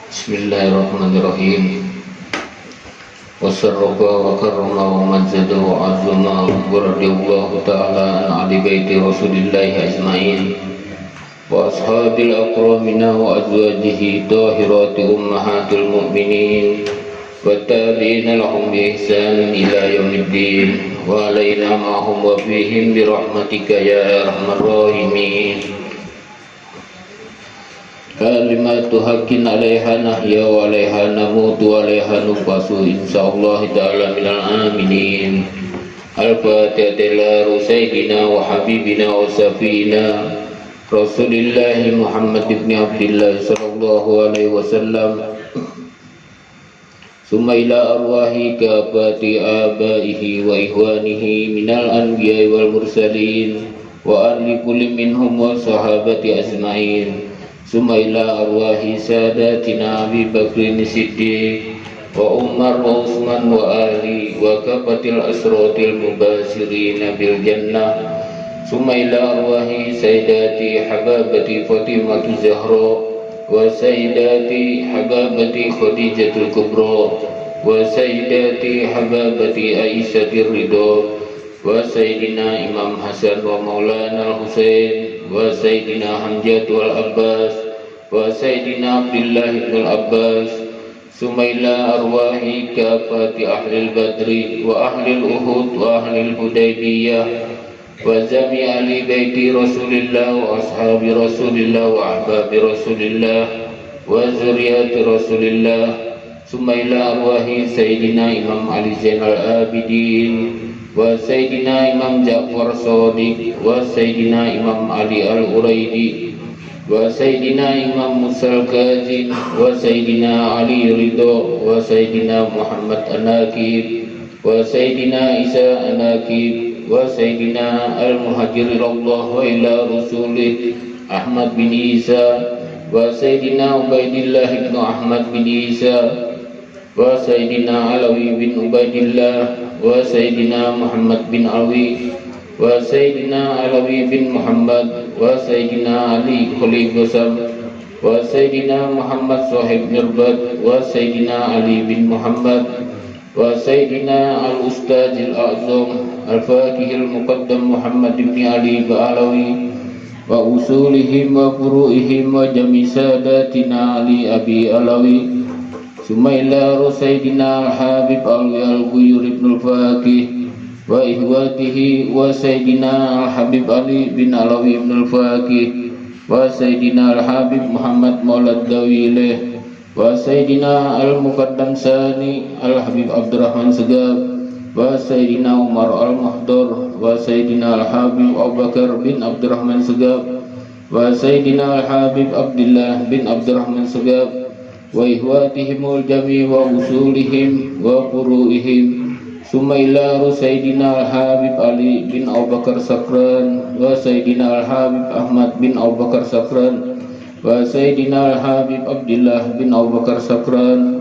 Bismillahirrahmanirrahim. Wasarrafa wa karrama wa majjada wa azama wa radiyallahu ta'ala an ali baiti rasulillahi ajma'in wa ashabil akramina wa azwajihi tahirati ummahatil mu'minin wa tabi'ina lahum bi ihsan ila yaumiddin wa alaina ma'hum wa fihim bi rahmatika ya arhamar rahimin. Kalimatu haqqin 'alaiha nahya wa 'alaiha namutu wa 'alaiha nufasu insyaallah ta'ala minal aminin. Al-Fatihah Sayyidina wa Habibina wa Safina Rasulillah Muhammad ibn Abdillah sallallahu alaihi wasallam. Summa ila arwahi kabati abaihi wa ihwanihi minal anbiya'i wal mursalin wa ahli kulli minhum wa sahabati ajma'in. Summa ila arwahi sadatina Abi Bakrin Siddiq wa Umar wa Utsman wa Ali wa kafatil asratil mubashirin bil jannah. Summa ila arwahi sayyidati hababati Fatimah Zahra wa sayyidati hababati Khadijatul Kubra wa sayyidati hababati Aisyah Ridha wa sayyidina Imam Hasan wa Maulana Al-Husain wa sayyidina Hamzah wal Abbas wa sayyidina Abdullah ibn al-Abbas. Summa ila arwahi kafati ahli al-Badri wa ahli al-Uhud wa ahli al-Hudaybiyah wa jami' ahli baiti Rasulillah wa ashabi Rasulillah wa ahbabi Rasulillah wa zuriyati Rasulillah. Summa ila arwahi sayyidina Imam Ali Zainal Abidin wa sayyidina Imam Ja'far Shadiq wa sayyidina Imam Ali Al-Uraidi wa sayyidina Imam Musa Al-Kazim wa sayyidina Ali Ridho wa sayyidina Muhammad An-Nakib wa sayyidina Isa An-Nakib wa sayyidina Al-Muhajir ilallah wa ila Rasulih Ahmad bin Isa wa sayyidina Ubaidillah ibn Ahmad bin Isa wa sayyidina Alawi bin Ubaidillah wa sayyidina Muhammad bin Alwi wa sayyidina Alawi bin Muhammad wa sayyidina Ali Khalifah wa sayyidina Muhammad Sahib Mirbad wa sayyidina Ali bin Muhammad wa sayyidina Al-Ustaz Al-A'zam Al-Faqih Al-Muqaddam Muhammad bin Ali Ba'alawi wa usulihim wa furu'ihim wa jami sadatina Ali Abi Alawi. Summa ila Sayyidina Al-Habib Alwi Al-Ghuyur ibn Al-Faqih wa ihwatihi wa Sayyidina Al-Habib Ali bin Alawi ibn Al-Faqih wa Sayyidina Al-Habib Muhammad Maulad Dawileh wa Sayyidina Al-Muqaddam Sani Al-Habib Abdurrahman Segab wa Sayyidina Umar Al-Muhdar wa Sayyidina Al-Habib Abu Bakar bin Abdurrahman Segab wa Sayyidina Al-Habib Abdullah bin Abdurrahman Segab wa ihwatihimul jami wa usulihim wa furu'ihim. Summa ila Sayyidina Al-Habib Ali bin Abu Bakar Sakran wa Sayyidina Al-Habib Ahmad bin Abu Bakar Sakran wa Sayyidina Al-Habib Abdullah bin Abu Bakar Sakran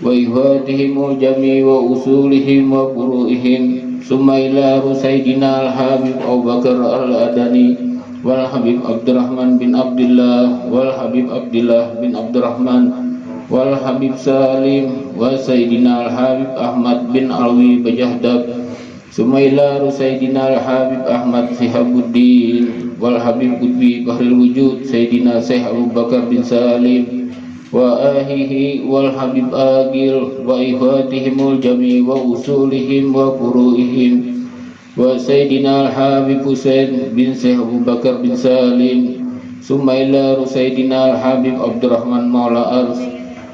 wa ihwatihimul jami wa usulihim wa furu'ihim. Summa ila Sayyidina Al-Habib Abu Bakar Al-Adani wal Habib Abdurrahman bin Abdullah wal Habib Abdullah bin Abdurrahman wal Habib Salim wa Sayyidina Al-Habib Ahmad bin Alwi Bajahdab. Summa ila Sayyidina Al-Habib Ahmad Sihabuddin wal Habib Qutbi Bahril Wujud Sayyidina Syekh Abu Bakar bin Salim wa ahihi wal Habib Agil wa ihwatihimul jami wa usulihim wa furu'ihim wa Sayyidina Al-Habib Husain bin Syekh Abu Bakar bin Salim. Summa ila Sayyidina Al-Habib Abdurrahman Maula Ars.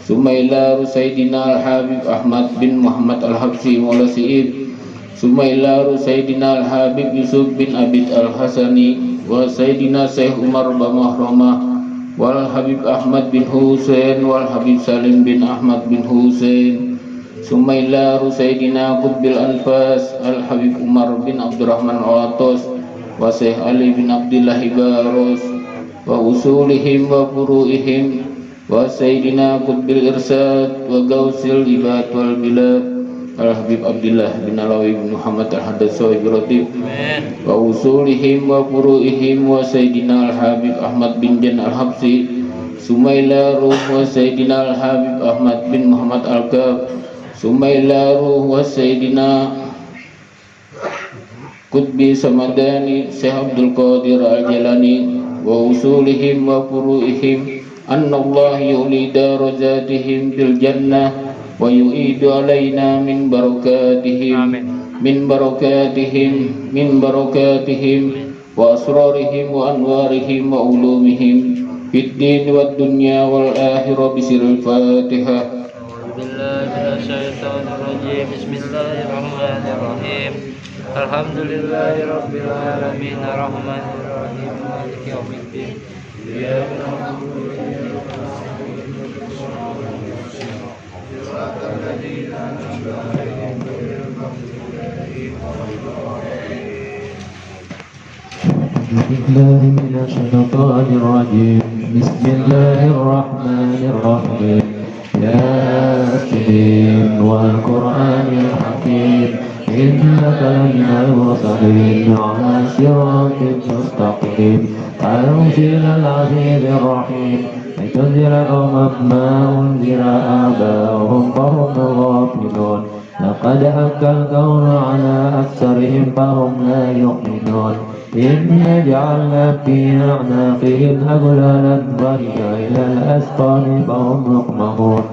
Summa ila Sayyidina Al-Habib Ahmad bin Muhammad Al-Habsi Maula Si'id. Summa ila Sayyidina Al-Habib Yusuf bin Abid Al-Hasani wa Sayyidina Syekh Umar Bamahromah wal Habib Ahmad bin Husain wal Habib Salim bin Ahmad bin Husain. Summa ila Sayyidina Qutbil Anfas Al-Habib Umar bin Abdurrahman Al-Atos wa Syekh Ali bin Abdullah Baros wa usulihim wa furu'ihim wa Sayyidina Qutbil Irsad wa Gausil Ibad wal Bilad Al-Habib Abdullah bin Alawi bin Muhammad Al-Hadatsawi Ratib wa usulihim wa furu'ihim wa Sayyidina Al-Habib Ahmad bin Jan Al-Habsi ثم إلى روح سيدنا الحبيب أحمد بن محمد الكاب ثم إلى روح سيدنا قطبي سمداني شيخ عبد القادر الجيلاني ووصولهم وفروعهم أن الله يولي درجاتهم في الجنة ويعيد علينا من بركاتهم وأسرارهم وأنوارهم وعلومهم في الدين والدنيا والآخرة بسر الفاتحة. أعوذ بالله من الشيطان الرجيم. بسم الله الرحمن الرحيم. الحمد لله رب العالمين الرحمن الرحيم مالك يوم الدين. إياك نعبد وإياك نستعين صراط الذين أنعمت عليهم غير المغضوب عليهم ولا الضالين. أعوذ بالله من الشيطان الرجيم. بسم الله الرحمن الرحيم. ياسين والقرآن الحكيم إنك لمن المرسلين على صراط مستقيم تنزيل العزيز الرحيم لتنذر قوما ما أنذر آباؤهم فهم غافلون لقد حق القول على أكثرهم فهم لا يؤمنون إنا جعلنا في أعناقهم أغلالا وهي إلى الأسقان فهم مقمحون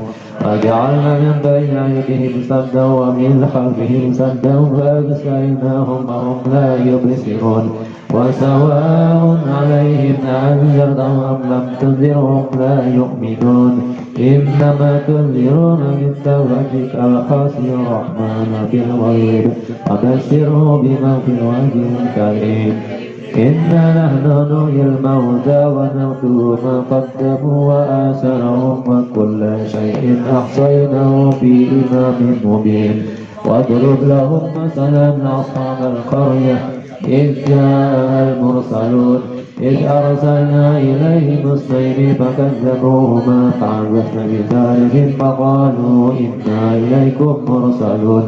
وجعلنا من بين أيديهم سدا ومن خلفهم سدا فأغشيناهم فهم لا يبصرون وسواء عليهم أأنذرتهم أم لم تنذرهم لا يؤمنون إنما تنذرون من توراتك الخاسر الرحمن بالغيب وبشره بمغفرة كريم. إنا نحن نحيي الموتى ونكتب ما قدموا وآثارهم وكل شيء أحصيناه في إمام مبين. واضرب لهم مثلا أصحاب القرية إذ جاء المرسلون إذ أرسلنا إليهم اثنين فكذبوهما فعززنا بثالث فقالوا إنا إليكم مرسلون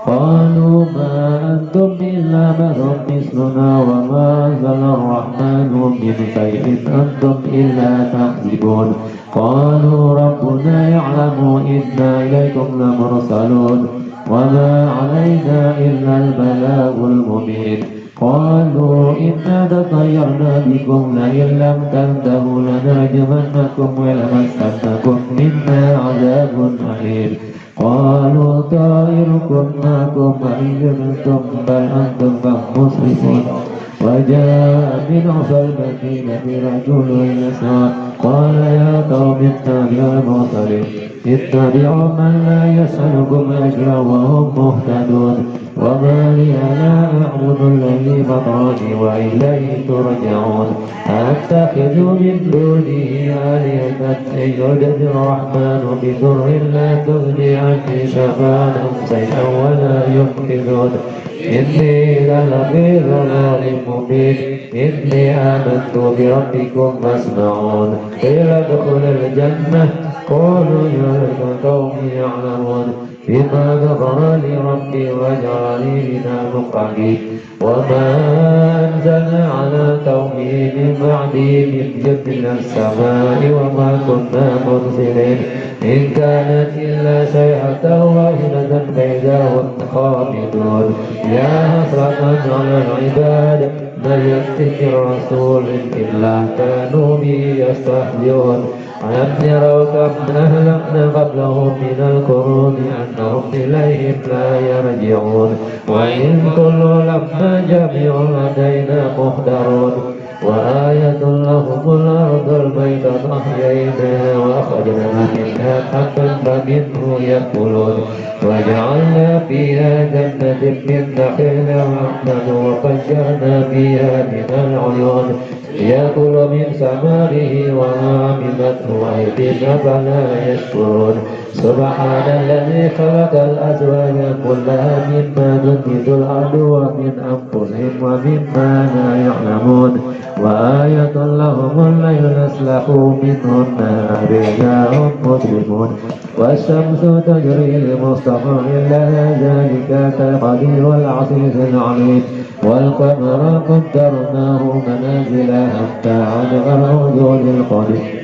قالوا ما أنتم إلا بشر مثلنا وما أنزل الرحمن من شيء أنتم إلا تكذبون قالوا ربنا يعلم إنا إليكم لمرسلون وما علينا إلا البلاغ المبين. قالوا إنا تطيرنا بكم لئن لم تنتهوا لنرجمنكم ولمسنكم منا عذاب أليم. قالوا طائركم معكم وإن ذهبتم بل أنتم مسرفون. وجاء من أقصى المدينة رجل يسعى قال يا قوم اتبعوا المرسلين اتبعوا من لا يسألكم أجرا وهم مهتدون. وما لي لا أعبد الذي فطرني وإليه ترجعون أتخذ من دونه آلهة إن يردني الرحمن بضر لا تغني عني شفاعتهم شيئا ولا ينقذون. إني لفي ضلال مبين. إني آمنت بربكم فاسمعون. قيل ادخل الجنة قالوا يا ليت قومي يعلمون بما غفر لي ربي وجعلني من المقربين. وما أنزلنا على قومه من بعده من جند من السماء وما كنا مرسلين إن كانت إلا صيحة واحدة فإذا هم خامدون. يا حسرة على العباد ما يأتي رسول إلا كانوا به يستهزئون. ألم يروا كم أهلكنا قبلهم من القرون أنهم إليهم لا يرجعون. وإن كل لما جميع لدينا محضرون. وآية لهم الأرض الميتة أحييناها وأخرجنا منها حبا فمنه يأكلون. وجعلنا فيها جنة من نخيل وعنب وفجرنا فيها من العيون يأكل من ثمره وما عملته أيدينا فلا يشكرون. سبحان الذي خلق الأزواج كلها مما تنبت الأرض ومن أنفسهم ومما لا يعلمون. وآية لهم الليل نسلخ منه النهار إذا هم مجرمون. والشمس تجري لمستقر لها ذلك تقدير العزيز العليم. والقمر قدرناه منازل حتى عاد الرجل القدير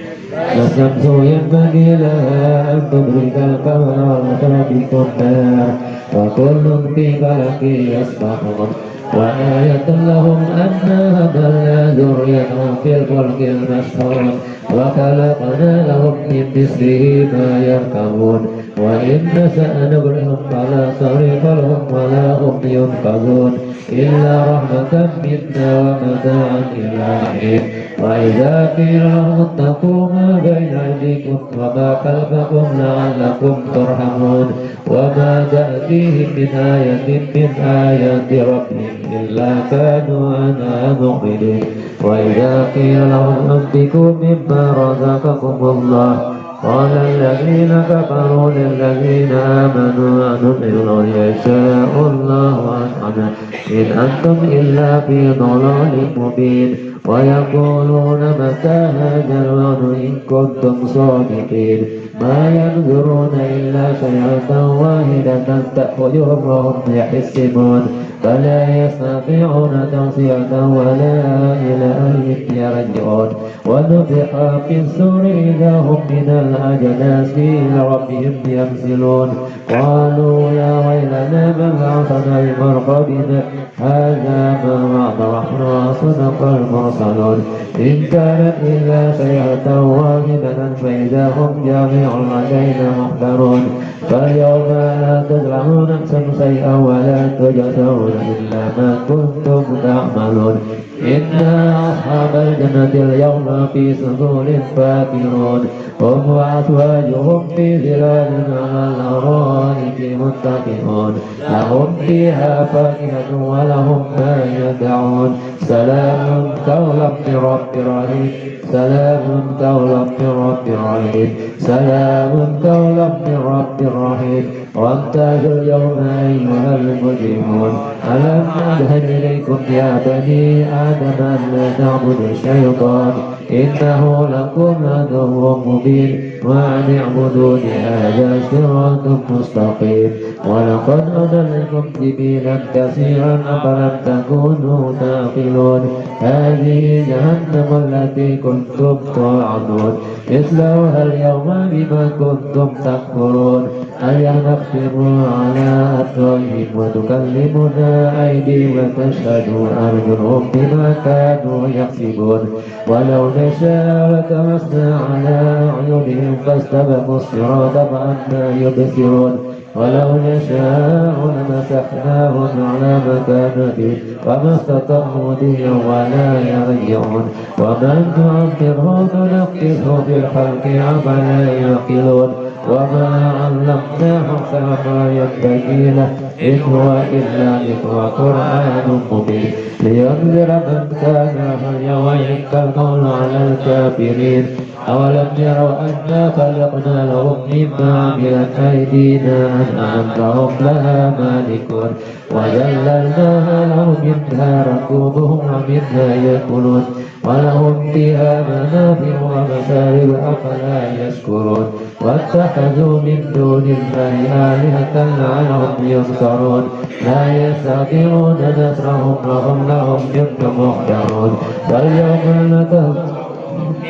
الشمس ينبغي لها أن تدرك القمر وتبت النار وكل في فلك يسبحون وآية لهم أنا حملنا ذريتهم في الفلك المشحون وخلقنا لهم من مثله ما يركبون وإن نشأ نغرقهم فلا صريخ لهم ولا هم ينقذون إلا رحمة منا ومتاعا إلى حين وإذا قيل لهم اتقوا ما بين أيديكم وما خلفكم لعلكم ترحمون وما تأتيهم من آية من آيات ربهم إلا كانوا عنها مؤمنين وإذا قيل لهم أنفقوا مما رزقكم الله قال الذين كفروا للذين آمنوا أنطعم يشاء الله أنعم إن أنتم إلا في ضلال مبين ويقولون متى هذا الوعد إن كنتم صادقين ما ينظرون إلا صيحة واحدة تأخذهم وهم يحسبون فلا يستطيعون توصية ولا إلى أهلهم يرجعون ونفخ في السور إذا هم من الأجداث إلى ربهم ينزلون قالوا يا ويلنا من بعثنا بمرقدنا هذا ما وعد الرحمن وصدق المرسلون إن كانت إلا صيحة واحدة فإذا هم جميع لدينا محضرون فاليوم لا تظلمون نفسا شيئا ولا تجزون إلا ما كنتم تعملون إن أصحاب الجنة اليوم في سرور فاكهون هم وأزواجهم في ظلال على الأرائك متكئون لهم فيها فاكهة ولهم ما يدعون سلام قولا من رب رحيم سلام قولا من رب رحيم سلام قولا من رب رحيم وامتازوا اليوم أيها المجرمون ألم أذهب إليكم يا بني آدم أن لا تعبدوا الشيطان إنه لكم عدو مبين وأن اعبدوني هذا صراط مستقيم ولقد أضلكم سبيلا كثيرا أفلم تكونوا تعقلون هذه جهنم التي كنتم توعدون اصلوها اليوم بما كنتم تكفرون أيا نختم على أفواههم وتكلمنا أيديهم وتشهد أرجلهم بما كانوا يكسبون ولو نشاء لطمسنا على أعينهم فاستبقوا الصراط فأنى يبصرون ولو نشاء لمسحناهم على مكانتهم فما استطاعوا مضيا ولا يرجعون ومن نعمره ننقصه في الخلق أفلا يعقلون وما علمناه فما ينبغي له إن هو إلا ذكر قرآن مبين لينذر من كان حيا ويحق القول على الكافرين أولم يروا أنا خلقنا لهم مما عملت أيدينا أنعاما لها مالكون وذللناها لهم منها ركوبهم ومنها يأكلون ولهم فيها منافع ومشارب أفلا يشكرون واتخذوا من دون الله آلهة لعلهم ينصرون لا يستطيعون نصرهم وهم لهم جند محضرون فاليوم نتهم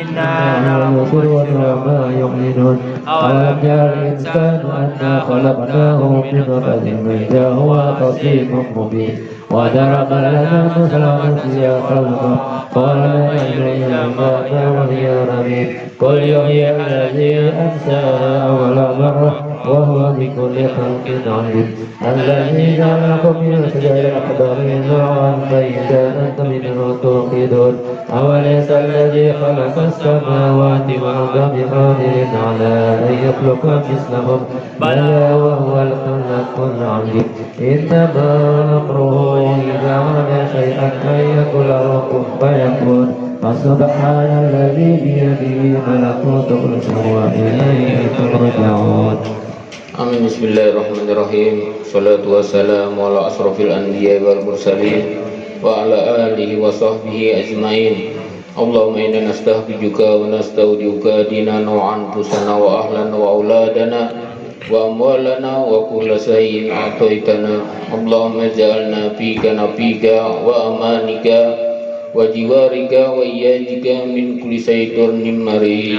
إنا ننصر وما يعلنون أولم ير الإنسان أنا خلقناه من نطفة إذا هو خصيم مبين وضرب لنا مثلا نسي خلقه قال من أين ما وهي رميم قل يحيي الذي أنشأها أول مرة وهو بكل خلق عليم الذي جعلكم من الشجر الأخضر نوعا فإذا أنتم منه توقدون أوليس الذي خلق السماوات والأرض بقادر على أن يخلق مثلهم بلى وهو الخلاق العليم إنما أمره إذا أراد شيئا أن يقول له كن فيكون فسبحان الذي بيده ملكوت كل شيء وإليه ترجعون. Amin. Bismillahirrahmanirrahim. Salatu wassalamu ala asrafil anbiya wal mursalin wa ala alihi wa sahbihi ajmain. Allahumma inna nastahfijuka wa nastaudiuka dinana wa anfusana wa ahlana wa auladana wa amwalana wa kulla shay'in a'taitana. Allahumma ja'alna fika nabika wa amanika وجوارك وإياك من كل شيطان مريد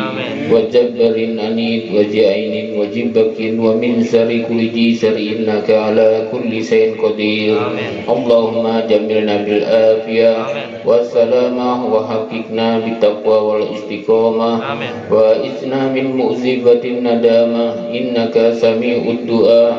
وجبر عنيد وجائن وجبك ومن شر كل ذي شر إنك على كل شيء قدير اللهم جملنا بالعافية والسلامة وحققنا بالتقوى والاستقامة وإثنا من مصيبة الندامة إنك سميع الدعاء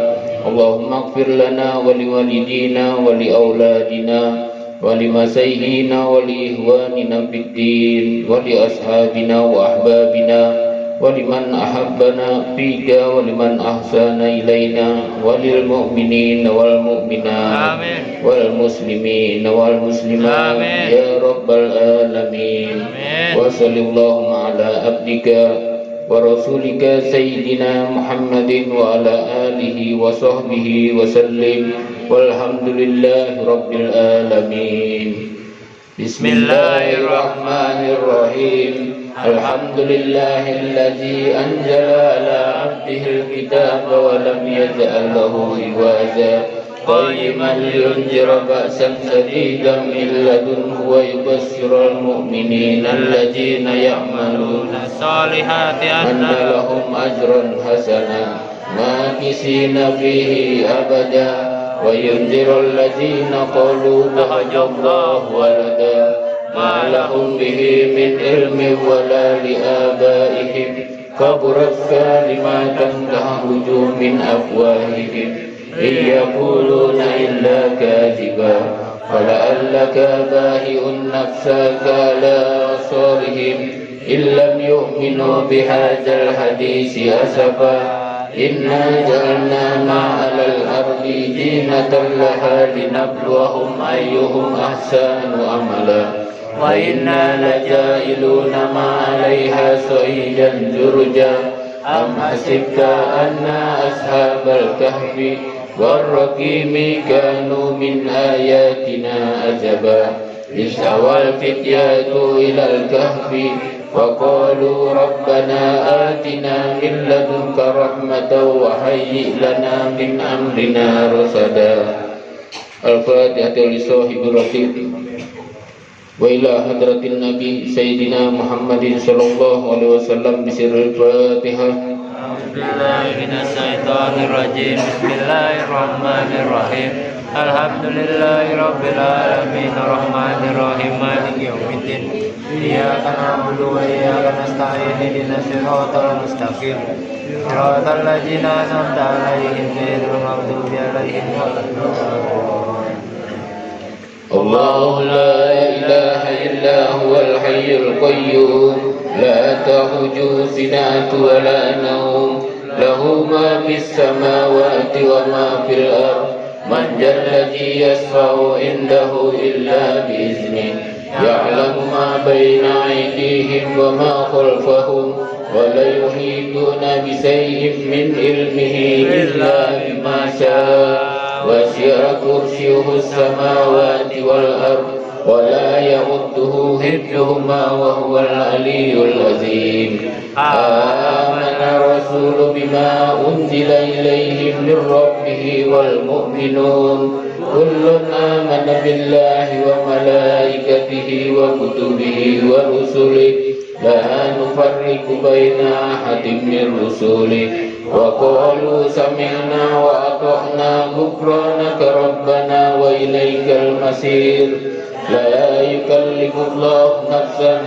اللهم اغفر لنا ولوالدينا ولأولادنا ولمسيحنا ولإخواننا في الدين ولأصحابنا وأحبابنا ولمن أحبنا فيك ولمن أحسن إلينا وللمؤمنين والمؤمنات والمسلمين والمسلمات يا رب العالمين وصل اللهم على عبدك ورسولك سيدنا محمد وعلى آله وصحبه وسلم والحمد لله رب العالمين بسم الله الرحمن الرحيم الحمد لله الذي أنزل على عبده الكتاب ولم يجعل له عوجا قيما لينذر بأسا شديدا من لدنه ويبشر المؤمنين الذين يعملون الصالحات أن لهم أجرا حسنا ماكثين فيه أبدا وينذر الذين قالوا اتخذ الله ولدا ما لهم به من علم ولا لآبائهم كبرت كلمة تخرج من أفواههم إن يقولون إلا كاذبا فلعلك باهئ نفسك على آثارهم إن لم يؤمنوا بهذا الحديث أسفا إنا جعلنا ما على الأرض زينة لها لنبلوهم أيهم أحسن عملا وإنا لجائلون ما عليها صعيدا جرجا أم حسبت أن أصحاب الكهف والرقيم كانوا من آياتنا عجبا إذ أوى الفتية إلى الكهف فقالوا ربنا آتنا من لدنك رحمة وهيئ لنا من أمرنا رشدا الفاتحة لصاحب الرشيد وإلى حضرة النبي سيدنا محمد صلى الله عليه وسلم بسر الفاتحة أعوذ بالله من الشيطان الرجيم بسم الله الرحمن الرحيم الحمد لله رب العالمين الرحمن الرحيم مالك يوم الدين إياك نعبد وإياك نستعين اهدنا الصراط المستقيم صراط الذين أنعمت عليهم غير المغضوب عليهم ولا الضالين الله لا إله إلا هو الحي القيوم لا تأخذه سنة ولا نوم له ما في السماوات وما في الأرض من ذا الذي يشفع عنده إلا بإذنه يعلم ما بين أيديهم وما خلفهم ولا يحيطون بشيء من علمه إلا بما شاء وسع كرسيه السماوات والأرض ولا يؤوده حفظهما وهو العلي العظيم آمن الرسول بما أنزل إليه من ربه والمؤمنون كل آمن بالله وملائكته وكتبه ورسله لا نفرق بين أحد من رسله وقالوا سمعنا وأطعنا غفرانك ربنا وإليك المصير لا يكلف الله نفسا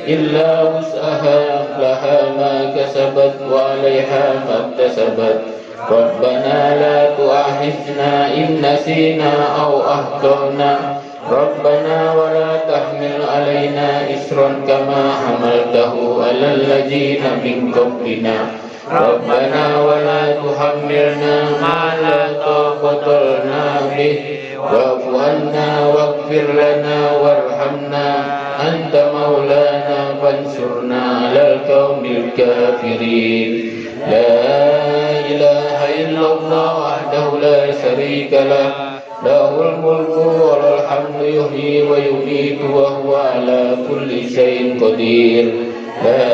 إلا وسعها لها ما كسبت وعليها ما اكتسبت ربنا لا تؤاخذنا إن نسينا أو أخطأنا ربنا ولا تحمل علينا إصرا كما حملته على الذين من قبلنا ربنا ولا تحملنا ما لا طاقة لنا به واعف عنا واغفر لنا وارحمنا أنت مولانا فانصرنا على القوم الكافرين لا إله إلا الله وحده لا شريك له له الملك وله الحمد يحيي ويميت وهو على كل شيء قدير لا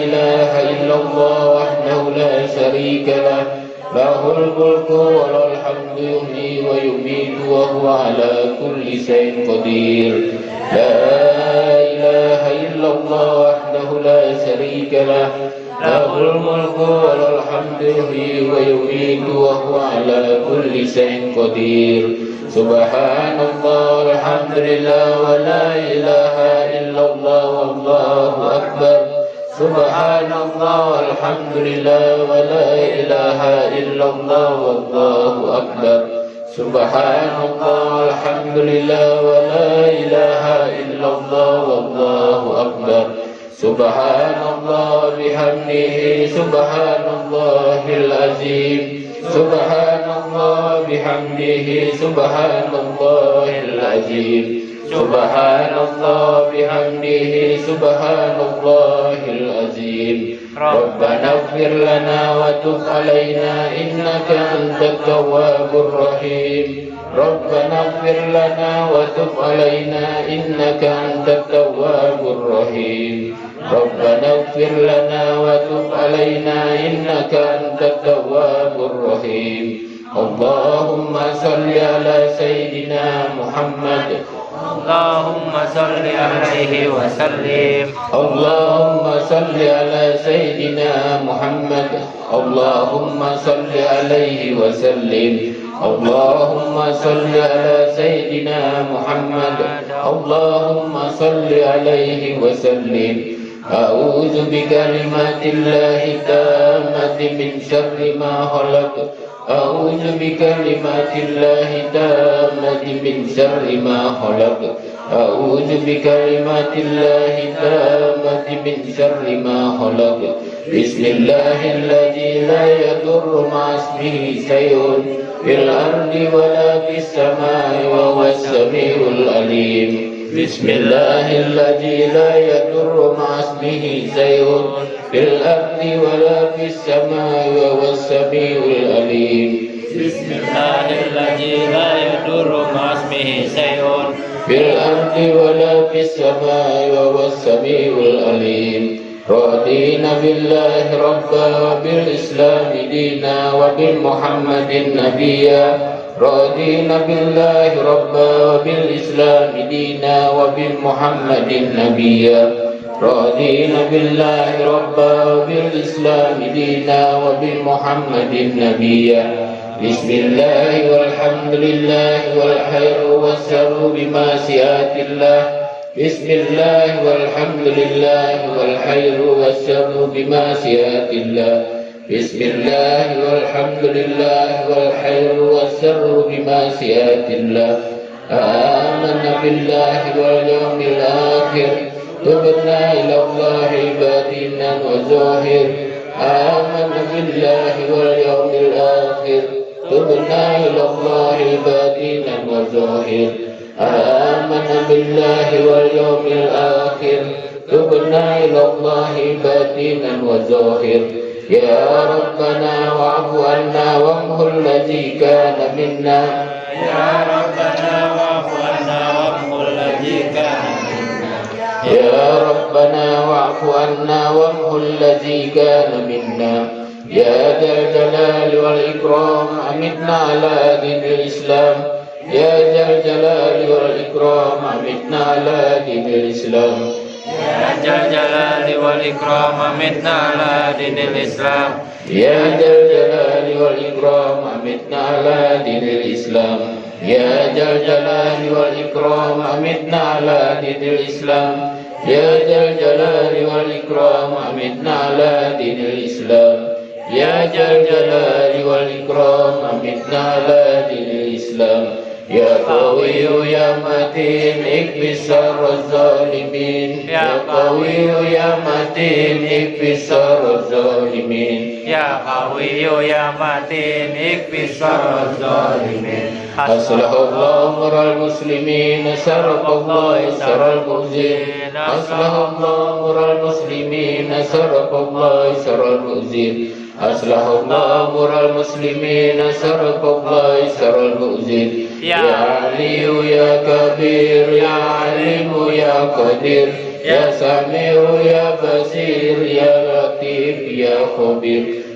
إله إلا الله وحده لا شريك له له الملك وله الحمد يحيي ويميت وهو على كل شيء قدير لا إله إلا الله وحده لا شريك له له الملك وله الحمد يحيي ويميت وهو على كل شيء قدير سبحان الله والحمد لله ولا إله إلا الله والله أكبر سبحان الله والحمد لله ولا إله إلا الله والله أكبر سبحان الله والحمد لله ولا إله إلا الله والله أكبر سبحان الله بحمده سبحان الله العظيم سبحان الله بحمده سبحان الله العظيم سبحان الله بحمده سبحان الله العظيم ربنا اغفر لنا وتب علينا إنك أنت التواب الرحيم ربنا اغفر لنا وتب علينا إنك أنت التواب الرحيم ربنا اغفر لنا وتب علينا إنك أنت التواب الرحيم اللهم صل على سيدنا محمد اللهم صل عليه وسلم اللهم صل على سيدنا محمد اللهم صل عليه وسلم اللهم صل على سيدنا محمد اللهم صل عليه وسلم أعوذ بكلمات الله التامة من شر ما خلق أعوذ بكلمات الله التامة من شر ما خلق أعوذ بكلمات الله التامة من شر ما خلق بسم الله الذي لا يضر مع اسمه شيء في الأرض ولا في السماء وهو السميع العليم بسم الله الذي لا يضر مع اسمه شيء في الأرض ولا في السماء وهو السميع العليم بسم الله الذي لا يضر مع اسمه شيء في الأرض ولا في السماء وهو السميع العليم رضينا بالله ربا وبالإسلام دينا وبمحمد نبيا رضينا بالله ربا وبالإسلام دينا وبمحمد نبيا رضينا بالله ربا وبالإسلام دينا وبمحمد نبيا بسم الله والحمد لله والخير والسر بمعصية الله بسم الله والحمد لله والخير والسر بمعصية الله بسم الله والحمد لله والخير والسر بمعصية الله آمنا بالله واليوم الآخر تبنا إلى الله باطنا وظاهر آمنا بالله واليوم الآخر تبنا إلى الله باطنا وظاهر آمنا بالله واليوم الآخر تبنا إلى الله باطنا وظاهر يا ربنا واعف عنا وامحو الذي كان منا يا ربنا واعف عنا وامحو الذي كان منا يا ربنا واعف عنا وامحو الذي كان منا يا ذا الجلال والإكرام أمتنا على دين الإسلام يا ذا الجلال والإكرام أمتنا على دين الإسلام يا ذا الجلال والإكرام أمتنا على دين الإسلام يا ذا الجلال والإكرام أمتنا على دين الإسلام يا ذا الجلال والإكرام أمتنا على دين الإسلام يا ذا الجلال والإكرام أمتنا على دين الإسلام يا ذا الجلال والإكرام أمتنا على دين الإسلام يا قوي يا متين اكفي شر الظالمين يا قوي يا متين اكفي شر الظالمين يا قوي يا متين اكفي شر الظالمين أصلح الله أمر المسلمين سرق الله سر المؤذين أصلح الله أمر المسلمين سرق الله سر المؤذين أصلح الله أمر المسلمين سرق الله سر المؤذين يا علي يا كبير يا عليم يا قدير يا سميع يا بصير يا لطيف يا خبير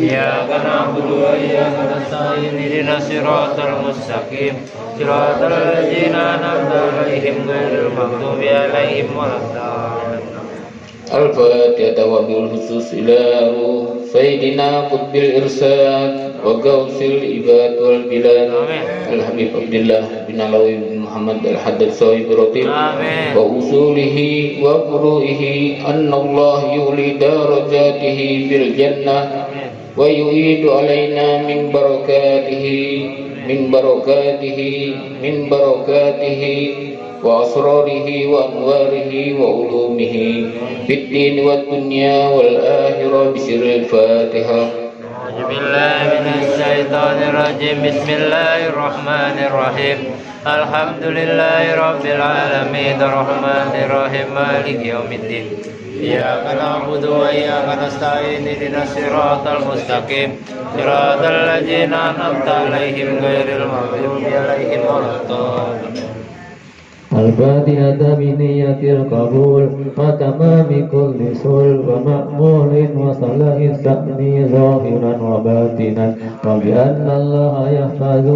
إياك نعبد وإياك نستعين اهدنا الصراط المستقيم صراط الذين أنعمت عليهم غير المغضوب عليهم ولا الضالين. الفاتحة وبالخصوص إلى روح سيدنا قطب الإرشاد وغوث العباد والبلاد الحبيب عبد الله بن علوي بن محمد الحدث صاحب الرتيب وأصوله وفروعه أن الله يولي درجاته في الجنة ويعيد علينا من بركاته وأسراره وأنواره وعلومه في الدين والدنيا والآخرة بسر الفاتحة. أعوذ بالله من الشيطان الرجيم. بسم الله الرحمن الرحيم. الحمد لله رب العالمين الرحمن الرحيم مالك يوم الدين. إياك نعبد وإياك نستعين اهدنا الصراط المستقيم صراط الذين أنعمت عليهم غير المغضوب عليهم ولا الضالين. الفاتحة بنية القبول وتمام كل سر ومأمول وصلاح الشأن ظاهرا وباطنا وبأن الله يحفظ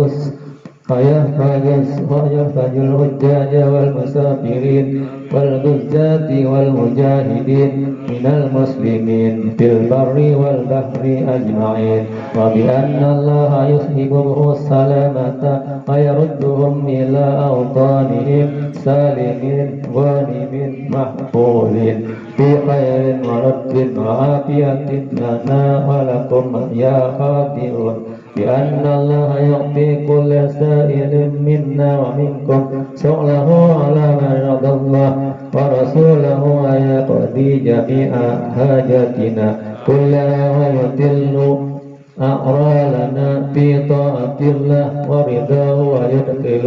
الحجاج والمسافرين والغزاة والمجاهدين من المسلمين في البر والبحر أجمعين وبأن الله يصحبهم السلامة ويردهم إلى أوطانهم سالمين غانمين محفوظين في خير ورد وعافية لنا ولكم يا خاطرون بأن الله يعطي كل سائل منا ومنكم سؤله على ما رضى الله ورسوله ويقضي جميع حاجاتنا كلها ويتل أعرالنا في طاعة الله ورضاه ويدخل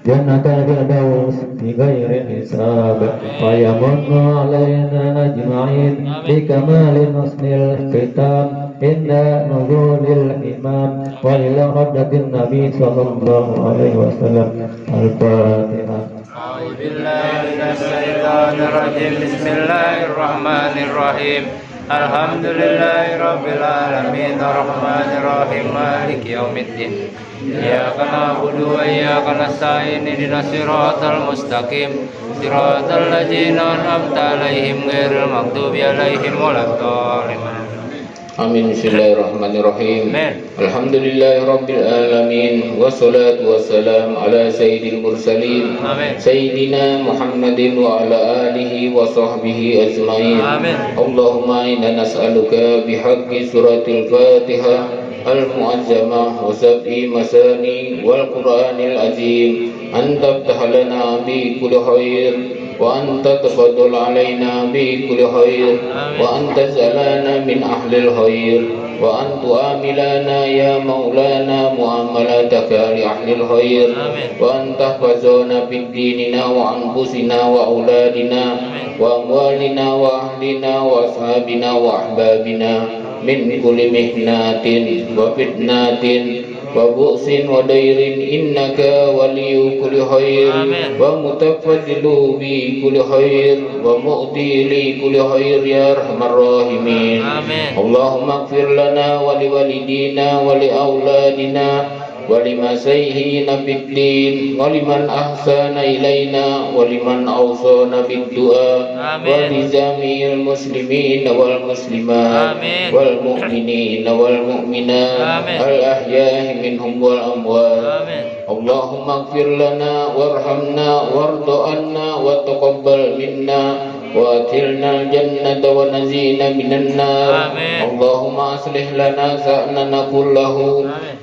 جنة الفردوس بغير حساب ويمن علينا أجمعين بكمال حسن الختام عند نزول الإمام وإلى حضرة النبي صلى الله عليه وسلم. الفاتحة. أعوذ بالله من الشيطان الرجيم. بسم الله الرحمن الرحيم. الحمد لله رب العالمين الرحمن الرحيم مالك يوم الدين. إياك نعبد وإياك نستعين اهدنا الصراط المستقيم صراط الذين أنعمت عليهم غير المغضوب عليهم ولا الضالين. Amin. Bismillahirrahmanirrahim. Alhamdulillahi Rabbil Alamin. Wassalatu wassalam ala sayyidil mursalin. Sayyidina Muhammadin wa ala alihi wa sahbihi ajma'in. Allahumma inna nas'aluka bihaqqi suratil Fatiha al-mu'azzamah wa sab'i masani wal Qur'anil azim an tabtah lana bi kulli khair وأن تتفضل علينا بكل خير وأن تجعلنا من أهل الخير وأن تعاملنا يا مولانا معاملتك لأهل الخير وأن تحفظنا في ديننا وأنفسنا وأولادنا وأموالنا وأهلنا وأصحابنا وأحبابنا من كل محنة وفتنة وبؤس ودير إنك ولي كل خير ومتفضل بكل خير ومؤتي لكل خير يا أرحم الراحمين. اللهم اغفر لنا ولوالدينا ولأولادنا ولمسيحين في الدين ولمن أحسن إلينا ولمن أوصانا بالدعاء ولجميع المسلمين والمسلمات والمؤمنين والمؤمنات الأحياء منهم والأموات. اللهم اغفر لنا وارحمنا وارض عنا وتقبل منا وادخلنا الجنة ونجينا من النار. اللهم أصلح لنا شأننا كله.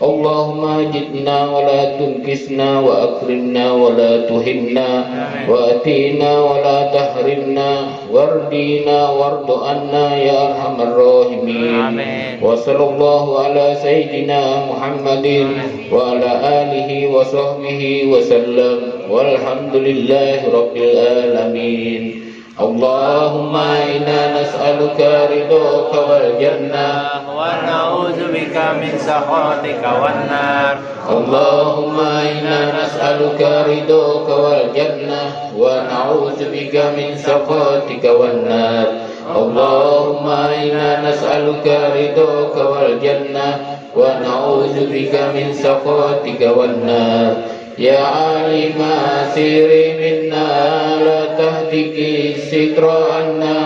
اللهم أجدنا ولا تنكسنا وأكرمنا ولا تهنا وأتينا ولا تحرمنا واردينا وارض عنا يا أرحم الراحمين. وصلى الله على سيدنا محمد وعلى آله وصحبه وسلم والحمد لله رب العالمين. اللهم إنا نسألك رضاك والجنة ونعوذ بك من سخطك والنار. اللهم إنا نسألك رضاك والجنة ونعوذ بك من سخطك والنار اللهم إنا نسألك رضاك والجنة ونعوذ بك من سخطك والنار يا عالم سر منا لا تهتك الستر عنا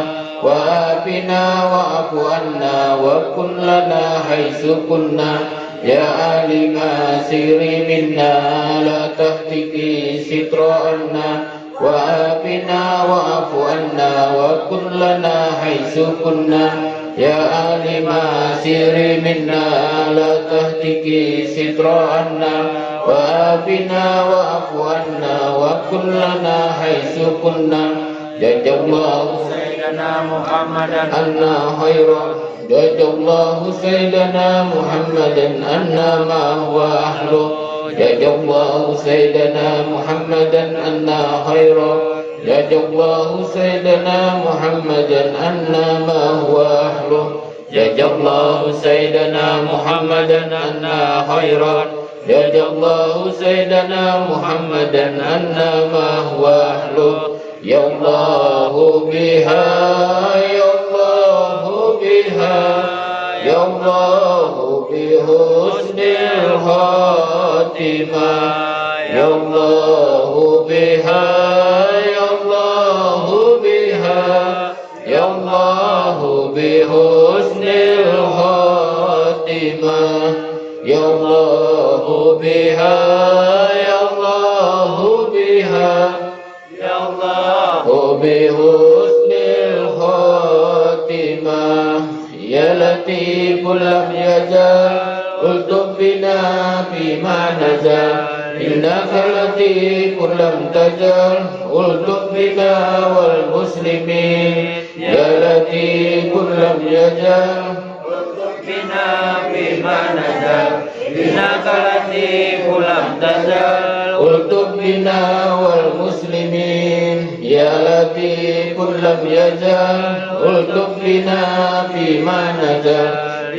وآفنا واعف عنا وكن لنا حيث كنا يا عالم سر منا لا تهتك الستر عنا وآفنا واعف عنا وكن لنا حيث كنا يا عالم سر منا لا تهتك الستر عنا وآفنا واعف عنا وكن لنا حيث كنا جزا الله سيدنا محمدا عنا خيرا جزا الله سيدنا محمدا عنا ما هو أهله جزا الله سيدنا محمدا عنا خيرا جزا الله سيدنا محمدا عنا ما هو أهله جزا الله سيدنا محمدا عنا خيرا جزا الله سيدنا محمدا عنا ما هو أهله يا الله بها يا الله بها يا الله بحسن الخاتمة يا الله بها يا الله بها يا الله بحسن الخاتمة يا الله بها يا الله بها يا الله بحسن الخاتمة يا لطيف لم يزل الطف بنا فيما نزل إنك لطيف لم تزل الطف بنا والمسلمين يا لطيف لم يزل بنا فيما نزل إنك لطيف لم تزل الطف بنا والمسلمين يا لطيف لم يزل الطف بنا فيما نزل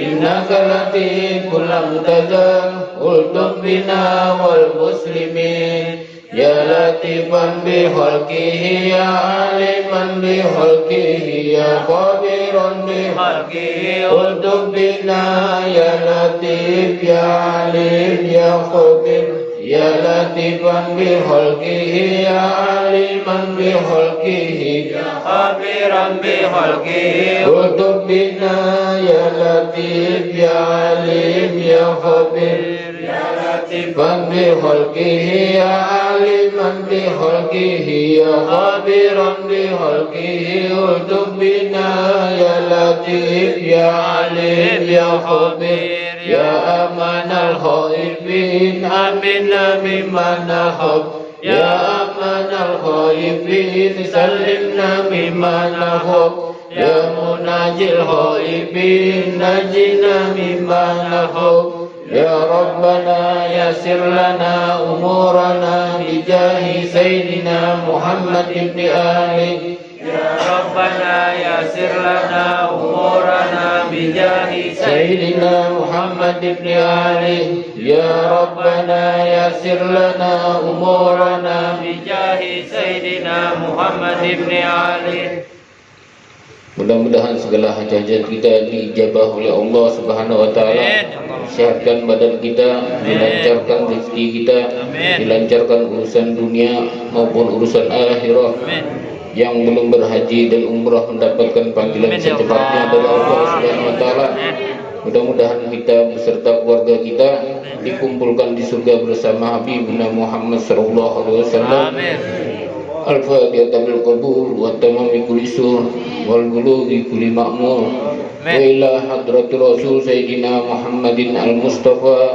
إنك لطيف لم تزل الطف بنا والمسلمين يا لطيفا بخلقه يا عالما بخلقه يا خبيرا بخلقه الطف بنا يا لطيف يا عليم يا خبير يا لطيفا بخلقه يا عالما بخلقه يا خبيرا بخلقه الطف بنا يا لطيف يا عليم يا خبير يا لطيفا بخلقه يا عالما بخلقه يا خبيرا بخلقه الطف بنا يا لطيف يا عليم يا خبير يا أمان الخائفين آمنا مما نخاف يا أمان الخائفين سلمنا مما نخاف يا مناجي الخائفين نجنا مما نخاف يا ربنا يسر لنا أمورنا بجاه سيدنا محمد بن آله يا ربنا يسر لنا أمورنا بجاه سيدنا محمد بن علي يا ربنا يسر لنا أمورنا بجاه سيدنا محمد بن علي. Mudah-mudahan segala hajat kita diijabah oleh Allah Subhanahu wa taala. Sehatkan badan kita, dilancarkan rezeki kita, dilancarkan urusan dunia maupun urusan akhirat. Yang belum berhaji dan umrah mendapatkan panggilan secepatnya dari Allah Subhanahu wa taala. Mudah-mudahan kita beserta keluarga kita dikumpulkan di surga bersama Habibuna Muhammad sallallahu alaihi wasallam. Al-Fatihah bil qabul wa tamami kulli sur wal bulughi kulli ma'mur. Wa ila hadratir Rasul Sayyidina Muhammadin al-Mustafa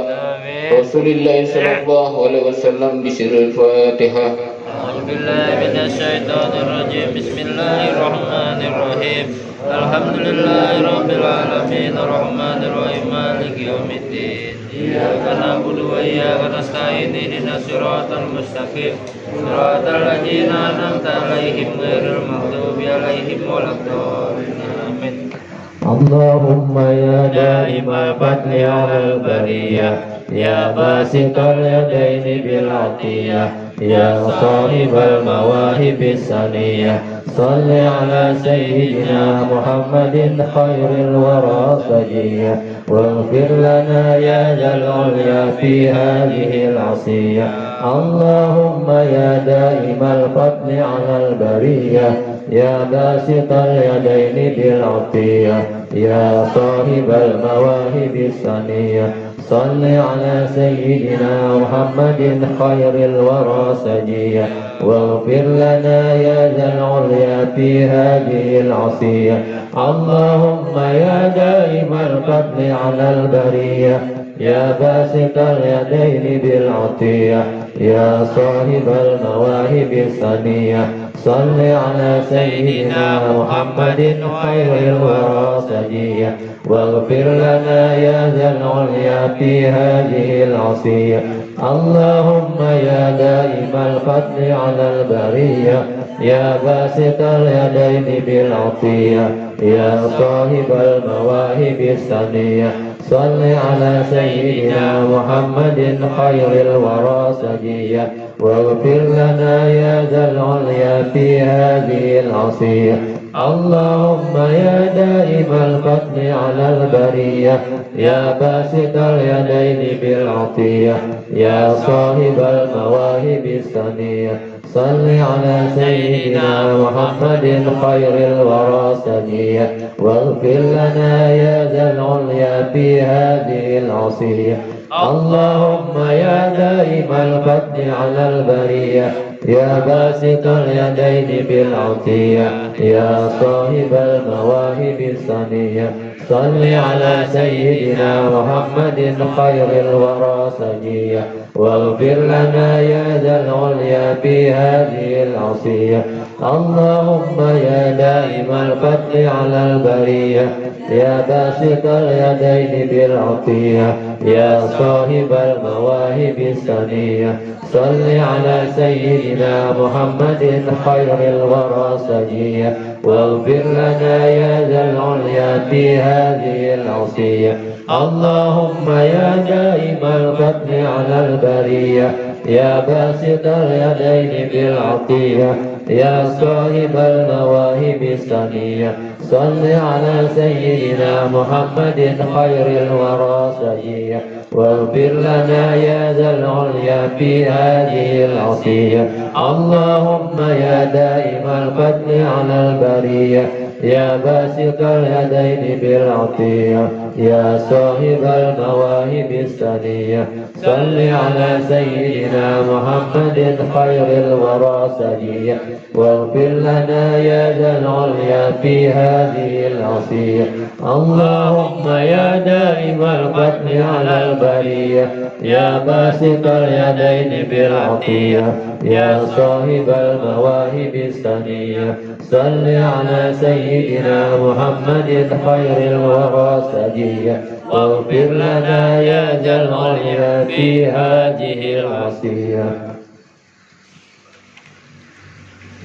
Rasulillah sallallahu alaihi wasallam bi sirril Fatihah. A'udzubillahi minasyaitonir rajim. Bismillahirrahmanirrahim. Alhamdulillahi rabbil alamin arrahmanir rahim maliki yaumiddin. Iyyaka na'budu wa iyyaka nasta'in ihdinas siratal mustaqim siratal ladzina an'amta 'alaihim ghairil maghdubi 'alaihim waladdallin. Amin. Allahumma ya daima fadli 'alal bariyah يا باسط اليدين بالعطية يا صاحب المواهب السنية صل على سيدنا محمد خير الورى سجية واغفر لنا يا ذا العليا في هذه العصية اللهم يا دائم الفضل على البرية يا باسط اليدين بالعطية يا صاحب المواهب السنية صل على سيدنا محمد خير الورى سجية واغفر لنا يا ذا العليا في هذه العصية اللهم يا دائم الفضل على البرية يا باسط اليدين بالعطية يا صاحب المواهب السنية صل على سيدنا محمد خير الورى سجية واغفر لنا يا ذا العليا في هذه العصية اللهم يا دائم الفضل على البرية يا باسط اليدين بالعطية يا صاحب المواهب السنية صل على سيدنا محمد خير الورى سجية واغفر لنا يا ذا العليا في هذه العصية اللهم يا دائم الفضل على البرية يا باسط اليدين بالعطية يا صاحب المواهب السنية صل على سيدنا محمد خير الورى سجية واغفر لنا يا ذا العليا في هذه العصية اللهم يا دائم الفضل على البرية يا باسط اليدين بالعطية يا صاحب المواهب السنية صل على سيدنا محمد خير الورى سجية واغفر لنا يا ذا العليا في هذه العصية اللهم يا دائم الفضل على البرية يا باسط اليدين بالعطية يا صاحب المواهب السنية صل على سيدنا محمد خير الورى سجية واغفر لنا يا ذا العليا في هذه العصية اللهم يا دائم الفضل على البرية يا باسط اليدين بالعطية يا صاحب المواهب السنية صل على سيدنا محمد خير الورى سجية واغفر لنا يا ذا العليا في هذه العصية اللهم يا دائم الفضل على البرية يا باسط اليدين بالعطية يا صاحب المواهب السنية صل على سيدنا محمد خير الورى سجية واغفر لنا يا ذا العليا في هذه العصية اللهم يا دائم الفضل على البرية يا باسط اليدين بالعطية يا صاحب المواهب السنية صل على سيدنا محمد خير الورى سجية واغفر لنا يا ذا العليا في هذه العصية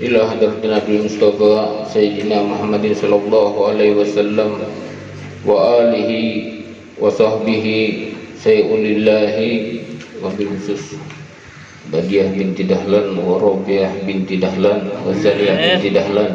إلى حضرة النبي المصطفى سيدنا محمد صلى الله عليه وسلم وآله وصحبه شيء لله وبالخصوص Badiah binti Dahlan wa Rabiah binti Dahlan wa Zaliyah binti Dahlan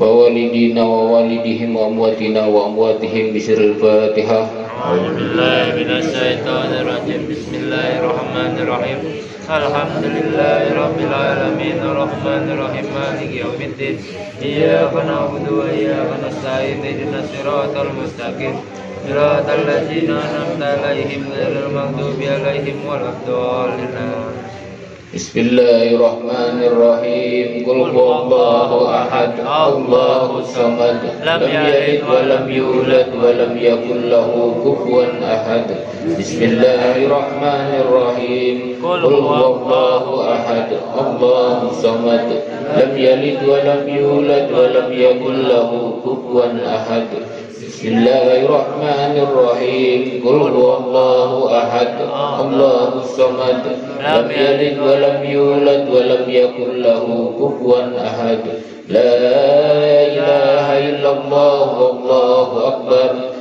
wa walidina wa walidihim wa amwatina wa amwatihim bisiril Fatihah. A'udzu billahi minasy syaithanir rajim. Bismillahirrahmanirrahim. Alhamdulillahi rabbil alamin arrahmanir rahim maliki yaumiddin iyyaka na'budu wa iyyaka nasta'in ihdinas siratal mustaqim siratal ladzina an'amta 'alaihim ghairil maghdubi 'alaihim waladdallin. Bismillahirrahmanirrahim. Qul huwallahu ahad, Allahus samad, lam yalid wa lam yulad wa lam yakul lahu kufuwan ahad. Bismillahirrahmanirrahim. Qul huwallahu ahad, Allahus samad, lam yalid wa lam yulad wa lam yakul lahu kufuwan ahad. Bismillahirrahmanirrahim. Qul huwallahu ahad, Allahus samad, lam yalid wa lam yulad wa lam yakul lahu kufuwan ahad. La ilaha illallah wallahu akbar.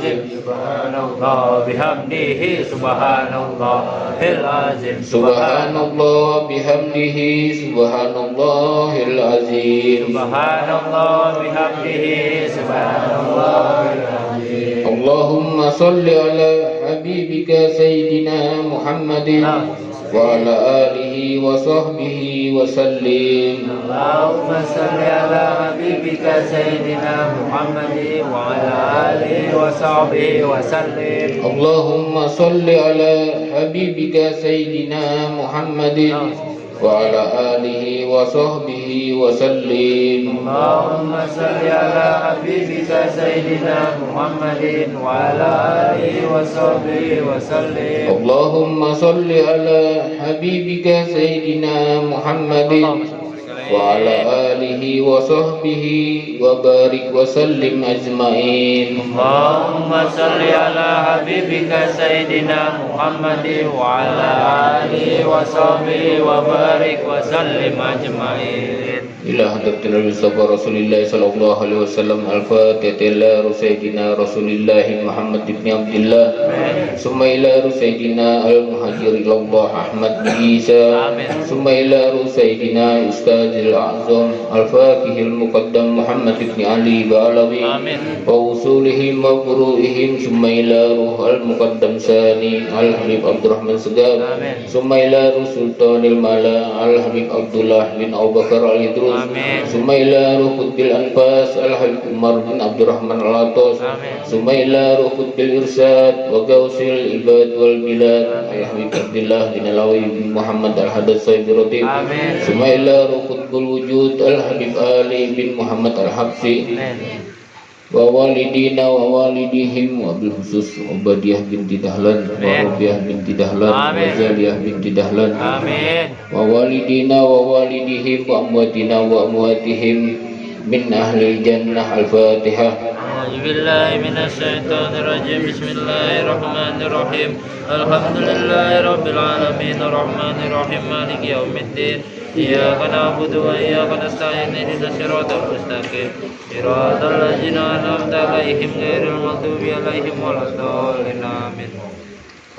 azim. Subhanallah bihamdihi subhanallahil azim. Subhanallah bihamdihi subhanallahil azim. Subhanallah bihamdihi subhanallahil azim. Allahumma salli ala habibika sayyidina Muhammadin wa ala alihi wa sahbihi wa sallim. Allahumma salli ala habibika sayyidina Muhammadin wa ala alihi wa sahbihi wa sallim. Allahumma salli ala habibika sayyidina Muhammadin wa ala alihi wa sahbihi wa sallim. Allahumma salli ala habibika sayyidina Muhammadin wa ala alihi wa sahbihi wa sallim. Allahumma salli ala habibika sayyidina Muhammadin wa ala alihi wa sahbihi wa barik wa sallim ajmain. Allahumma salli ala habibika sayyidina Muhammadin wa ala alihi wa sahbihi wa barik wa sallim ajmain. Ila hadratil Mustafa Rasulillah sallallahu alaihi wasallam. Al-Fatihah ila Sayyidina Rasulillah Muhammad ibn Abdullah. Summa ila Sayyidina Al-Muhajir ilallah Ahmad bin Isa. Summa ila Sayyidina Ustadzil A'zam Al-Faqih Al-Muqaddam Muhammad ibn Ali Ba'alawi wa usulihim wa furu'ihim. Summa ila Al-Muqaddam Sani Al-Habib Abdurrahman Segaf. Summa ila Sultanil Mala Al-Habib Abdullah bin Abu Bakar Al-Idrus. Summa ila Qutbil Anfas Al-Habib Umar bin Abdurrahman Al-Atos. Summa ila Qutbil Irsad wa Gausil Ibad wal Bilad Al-Habib Abdullah bin Alawi bin Muhammad Al-Haddad Sayyid Rotib. Summa ila Qutbul Wujud Al-Habib Ali bin Muhammad Al-Habsi wa walidina wa walidihim wa bil khusus Ubadiyah binti Dahlan wa Rubiah binti Dahlan wa Zaliyah binti Dahlan wa walidina wa walidihim wa amwatina wa amwatihim min ahlil jannah. Al-Fatihah. Billahi minasyaitonir rajim. Bismillahirrahmanirrahim. Alhamdulillahi rabbil alamin arrahmanir rahim maliki yaumiddin. Iyyaka na'budu wa iyyaka nasta'in ihdinas siratal mustaqim siratal ladzina an'amta 'alaihim ghairil maghdubi 'alaihim waladdallin. Amin.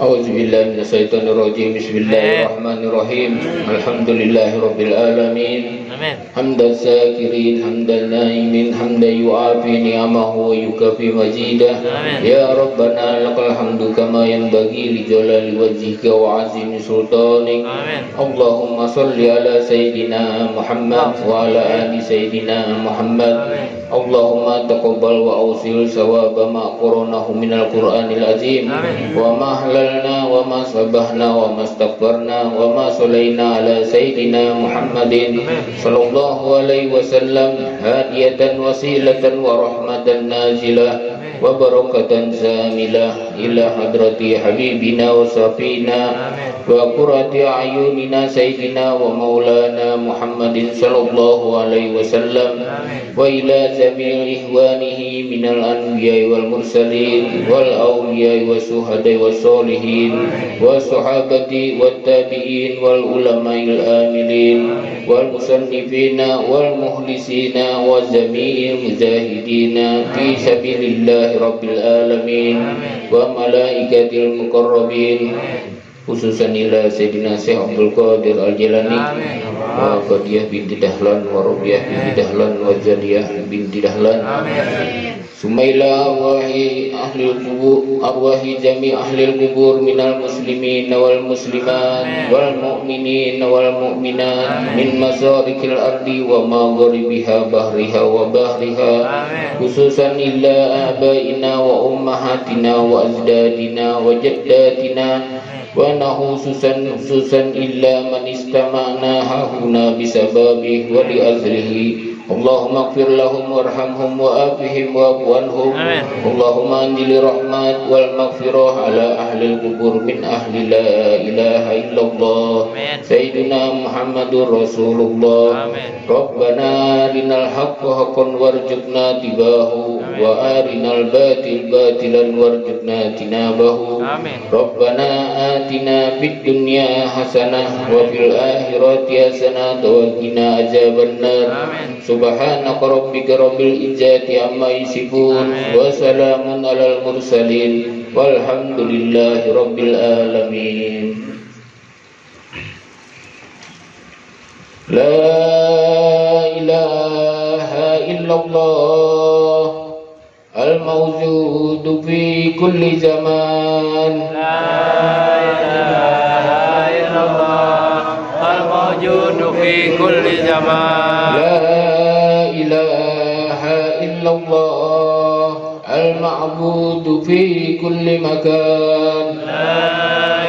A'udzubillahi minasyaitonir rajim. Bismillahirrahmanirrahim. Alhamdulillahi rabbil alamin. Amin. Hamdan sakirin, hamdan naimin, hamdan yu'afi ni'amahu wa yukafi mazidah. Ya Rabbana lakal hamdu kama yanbaghi li jalali wajhika wa azimi sultanik. Allahumma salli ala Sayyidina Muhammad wa ala ali Sayyidina Muhammad. Allahumma taqabbal wa awsil sawaba ma qaranahu minal Qur'anil azim wa ma halalna wa ma sabahna wa ma astaghfarna wa ma sallaina ala Sayyidina Muhammadin sallallahu alaihi wasallam hadiyatan wasilatan wa rahmatan nazilah wa barakatan zamilah ila hadrati habibina wa safina wa qurrati ayunina sayyidina wa maulana Muhammadin sallallahu alaihi wasallam wa ila jami'il ihwanihi minal anbiya'i wal mursalin wal awliya'i was suhada'i was solihin was sahabati wat tabi'in wal ulama'il amilin wal musannifina wal muhlisina wa jami'il mujahidina fi sabilillah rabbil alamin wa malaikatil muqarrabin, khususan ila Sayyidina Syekh Abdul Qadir Al-Jilani wa Qadiyah binti Dahlan wa Rubiah binti Dahlan wa Zaliyah binti Dahlan. Sumaila arwahi ahli kubur, arwahi jami ahli kubur minal muslimin wal muslimat wal mu'minin wal mu'minat min masarikil ardi wa magharibiha bahriha wa bahriha, khususan illa abaina wa ummahatina wa ajdadina wa jaddatina wa khususan illa man istama'na hahuna bisababihi wa li azlihi. Allahumma ighfir lahum warhamhum wa afihim wa afu anhum. Allahumma anzil rahmat wal maghfirah ala ahli al-qubur min ahli la ilaha illallah Sayyidina Muhammadur Rasulullah. Rabbana arinal haqqa haqqan warzuqna tibahu وأرنا الباطل باطلا وارزقنا اجتنابه آمين ربنا آتنا في الدنيا حسنة وفي الآخرة حسنة وقنا عذاب النار آمين سبحانك ربك رب العزة عما يصفون وسلام على المرسلين والحمد لله رب العالمين لا إله إلا الله الموجود في كل زمان لا إله إلا الله الموجود في كل زمان لا إله إلا الله المعبود في كل مكان لا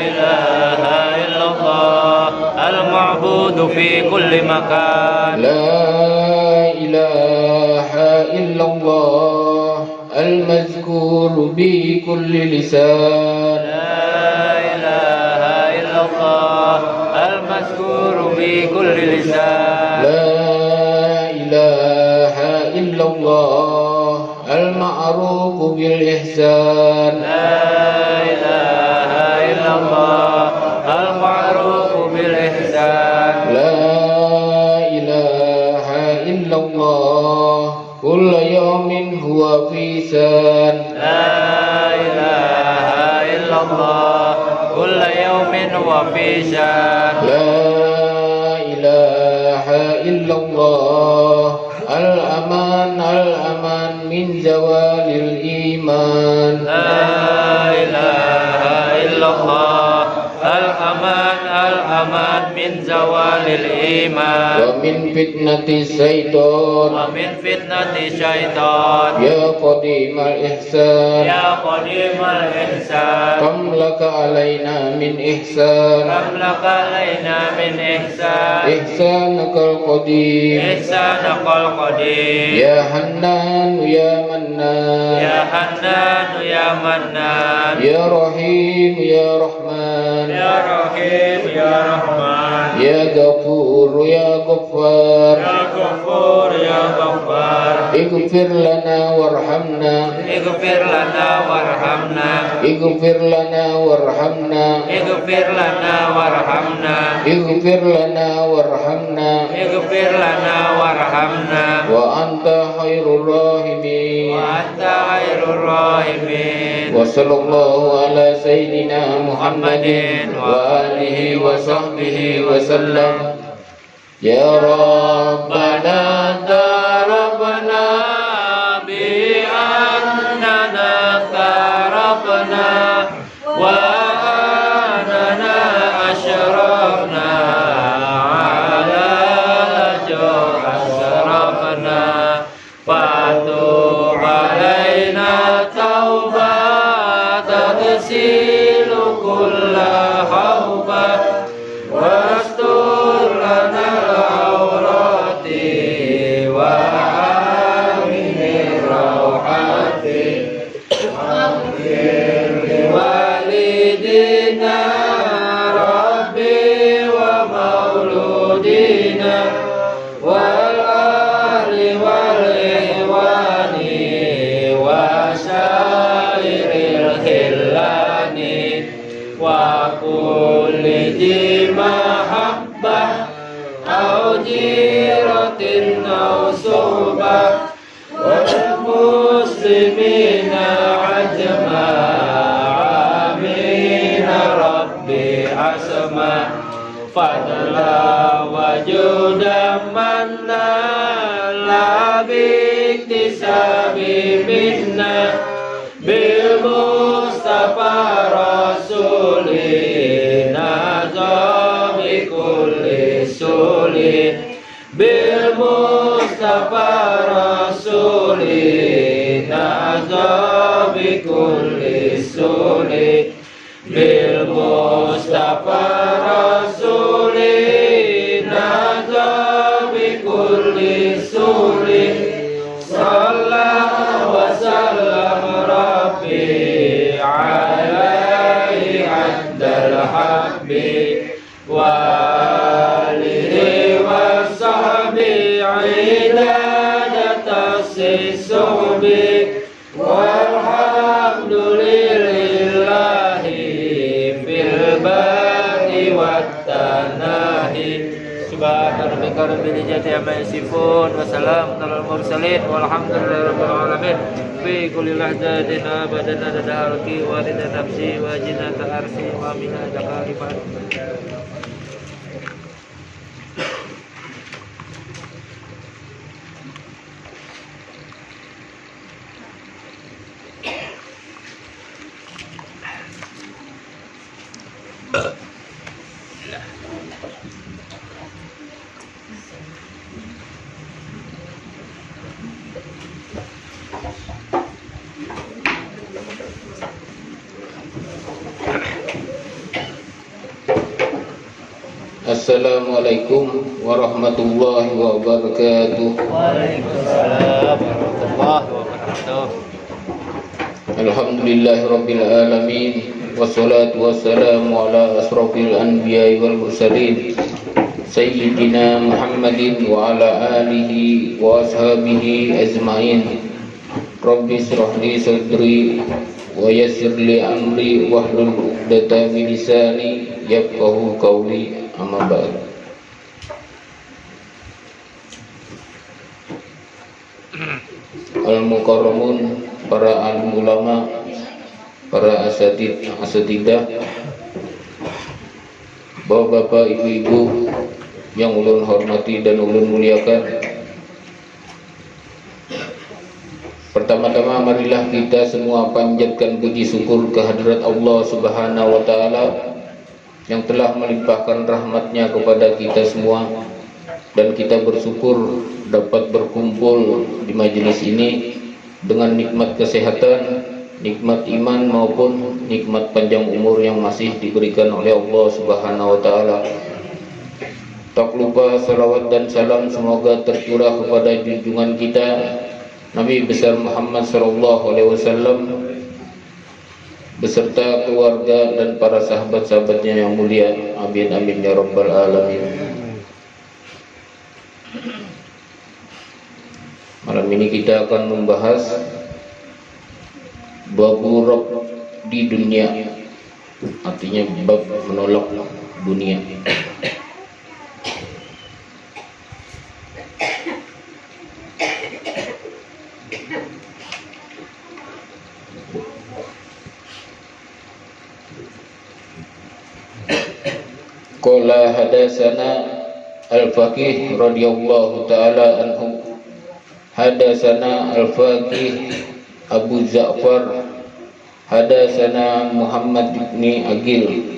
إله إلا الله المعبود في كل مكان لا إله إلا الله المذكور بكل لسان لا إله إلا الله المذكور بكل لسان لا إله إلا الله المعروف بالإحسان لا إله إلا الله المعروف بالإحسان لا إله إلا الله كل يوم هو في شان لا إله إلا الله كل يوم وفي شان لا إله إلا الله الأمان الأمان من زوال الإيمان لا إله إلا الله الأمان الأمان من زوال الإيمان ومن فتنة الشيطان ومن فتنة الشيطان يا قديم الإحسان يا قديم الإحسان كم لك علينا من إحسان كم لك علينا من إحسان إحسانك القديم إحسانك القديم يا حنان يا منان يا حنان يا منان يا رحيم يا رحمن يا رحيم يا رحمن يا غفور يا غفار يا غفور يا غفار اغفر لنا وارحمنا اغفر لنا وارحمنا اغفر لنا وارحمنا اغفر لنا وارحمنا اغفر لنا وارحمنا اغفر لنا وارحمنا وأنت خير الراحمين وأنت خير الراحمين وصلى الله على سيدنا محمد وآله وصحبه وسلم يا ربنا تربنا بأننا تربنا وأننا أشرفنا على الجوع أشرفنا فتوب علينا توبة تغسل كل خوبة واستر لنا العورات وآمن الروحات واغفر لوالدينا ربي ومولودينا والآل والإخوان وسائر الخلان وكل ذي محبة أو جيرة أو صحبة والمسلمين عجما آمين ربي أسمع فضلا وجودا منا لا باكتساب منا بالمصطفى رسولنا بكل سول بالمصطفى رسولنا بكل سول بالمصطفى رسولنا بكل سول صلى وسلم ربي عليه عند الحب وآله وصحبه عدادة الصحب rabbika rabbil izzati amma yasifun wa salamun alal mursalin walhamdulillahi rabbil alamin. Fi kulli lahzatin abadan adada halqi wa rida nafsi wa jinata arsi wa min jakarifat. Assalamualaikum warahmatullahi wabarakatuh. Waalaikumsalam warahmatullahi wabarakatuh. Alhamdulillahirabbil alamin wassalatu wassalamu ala asrofil anbiya'i wal mursalin sayyidina Muhammadin wa ala alihi wa ashabihi ajmain. Rabbi ishrah li sadri wa yassir li amri wahlul 'uqdatam min lisani yafqahu qawli. Amma ba'd. Al-mukarramun, para alim ulama, para asatidah, bapak-bapak, ibu-ibu yang ulun hormati dan ulun muliakan. Pertama-tama marilah kita semua panjatkan puji syukur kehadirat Allah Subhanahu wa taala yang telah melimpahkan rahmatnya kepada kita semua, dan kita bersyukur dapat berkumpul di majelis ini dengan nikmat kesehatan, nikmat iman maupun nikmat panjang umur yang masih diberikan oleh Allah Subhanahu wa taala. Tak lupa salawat dan salam semoga tercurah kepada junjungan kita Nabi besar Muhammad sallallahu alaihi wasallam beserta keluarga dan para sahabat-sahabatnya yang mulia. Amin amin ya rabbal alamin. Malam ini kita akan membahas babu rob di dunia, artinya bab menolak dunia. Qala hadatsana al-faqih radhiyallahu taala anhu, hadatsana al-faqih Abu Ja'far, hadatsana Muhammad bin Agil,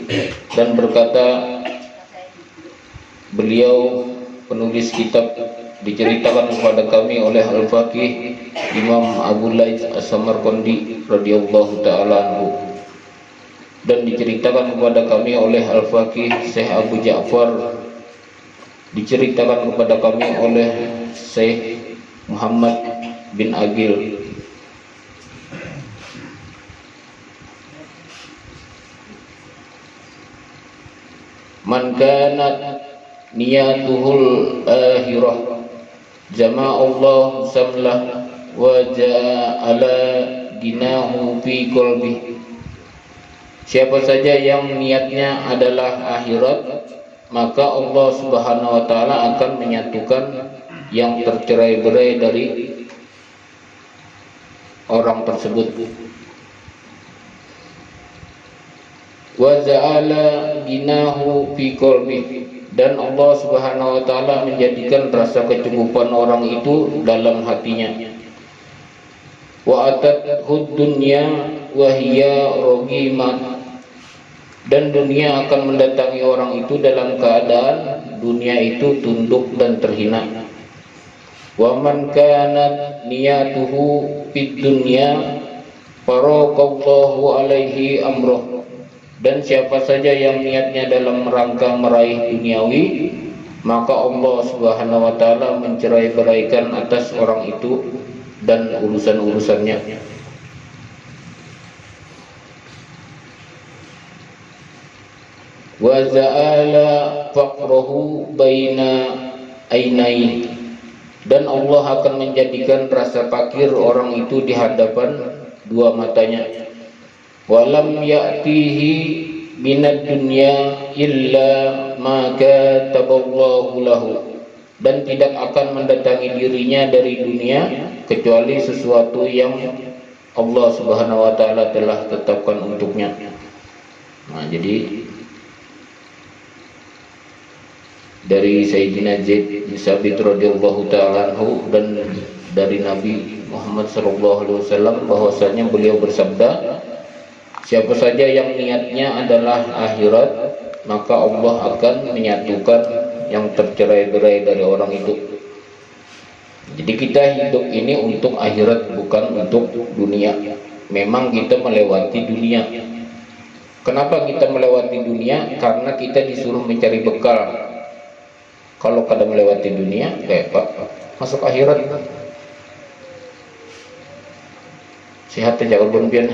dan berkata beliau penulis kitab, diceritakan kepada kami oleh al-faqih Imam Abu Laits As-Samarqandi radhiyallahu taala anhu, dan diceritakan kepada kami oleh Al-Faqih Syekh Abu Ja'far, diceritakan kepada kami oleh Syekh Muhammad bin Agil. Man kanat niyatuhul akhirah jama'allahu samlah wa ja'ala dinahu fi qalbihi. Siapa saja yang niatnya adalah akhirat, maka Allah Subhanahu wa taala akan menyatukan yang tercerai-berai dari orang tersebut. Wa ja'ala ginahu fi qalbi, dan Allah Subhanahu wa taala menjadikan rasa kecukupan orang itu dalam hatinya. Wa atat dunya wa hiya raghimah, dan dunia akan mendatangi orang itu dalam keadaan dunia itu tunduk dan terhina. Wa man kanat niyatuhu fid dunya faraqallahu alaihi amruh, dan siapa saja yang niatnya dalam rangka meraih duniawi, maka Allah Subhanahu wa taala mencerai-beraikan atas orang itu dan urusan-urusannya. Wa za'ala faqruhu baina ainai, dan Allah akan menjadikan rasa fakir orang itu di hadapan dua matanya. Walam ya'tihi minad dunya illa ma kataballahu lahu, dan tidak akan mendatangi dirinya dari dunia kecuali sesuatu yang Allah Subhanahu wa taala telah tetapkan untuknya. Nah, jadi dari Sayyidina Zaid bin Sabit radhiyallahu taala anhu dan dari Nabi Muhammad sallallahu alaihi wasallam bahwasanya beliau bersabda, siapa saja yang niatnya adalah akhirat, maka Allah akan menyatukan yang tercerai-berai dari orang itu. Jadi kita hidup ini untuk akhirat, bukan untuk dunia. Memang kita melewati dunia. Kenapa kita melewati dunia? Karena kita disuruh mencari bekal. Kalau kada melewati dunia, kayak Pak, masuk akhirat. Sehat aja ulun pian.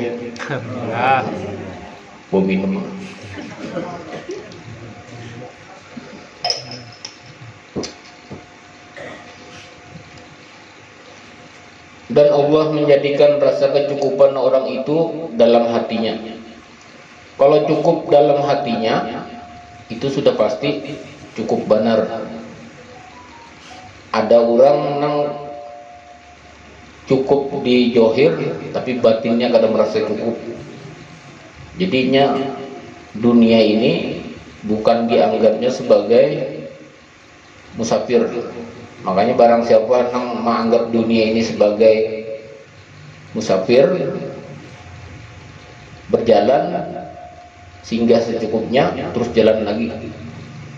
Mau minum. Dan Allah menjadikan rasa kecukupan orang itu dalam hatinya. Kalau cukup dalam hatinya, itu sudah pasti cukup benar. Ada orang yang cukup di johir, tapi batinnya kadang merasa cukup. Jadinya dunia ini bukan dianggapnya sebagai musafir. Makanya barang siapa yang menganggap dunia ini sebagai musafir, berjalan singgah secukupnya terus jalan lagi,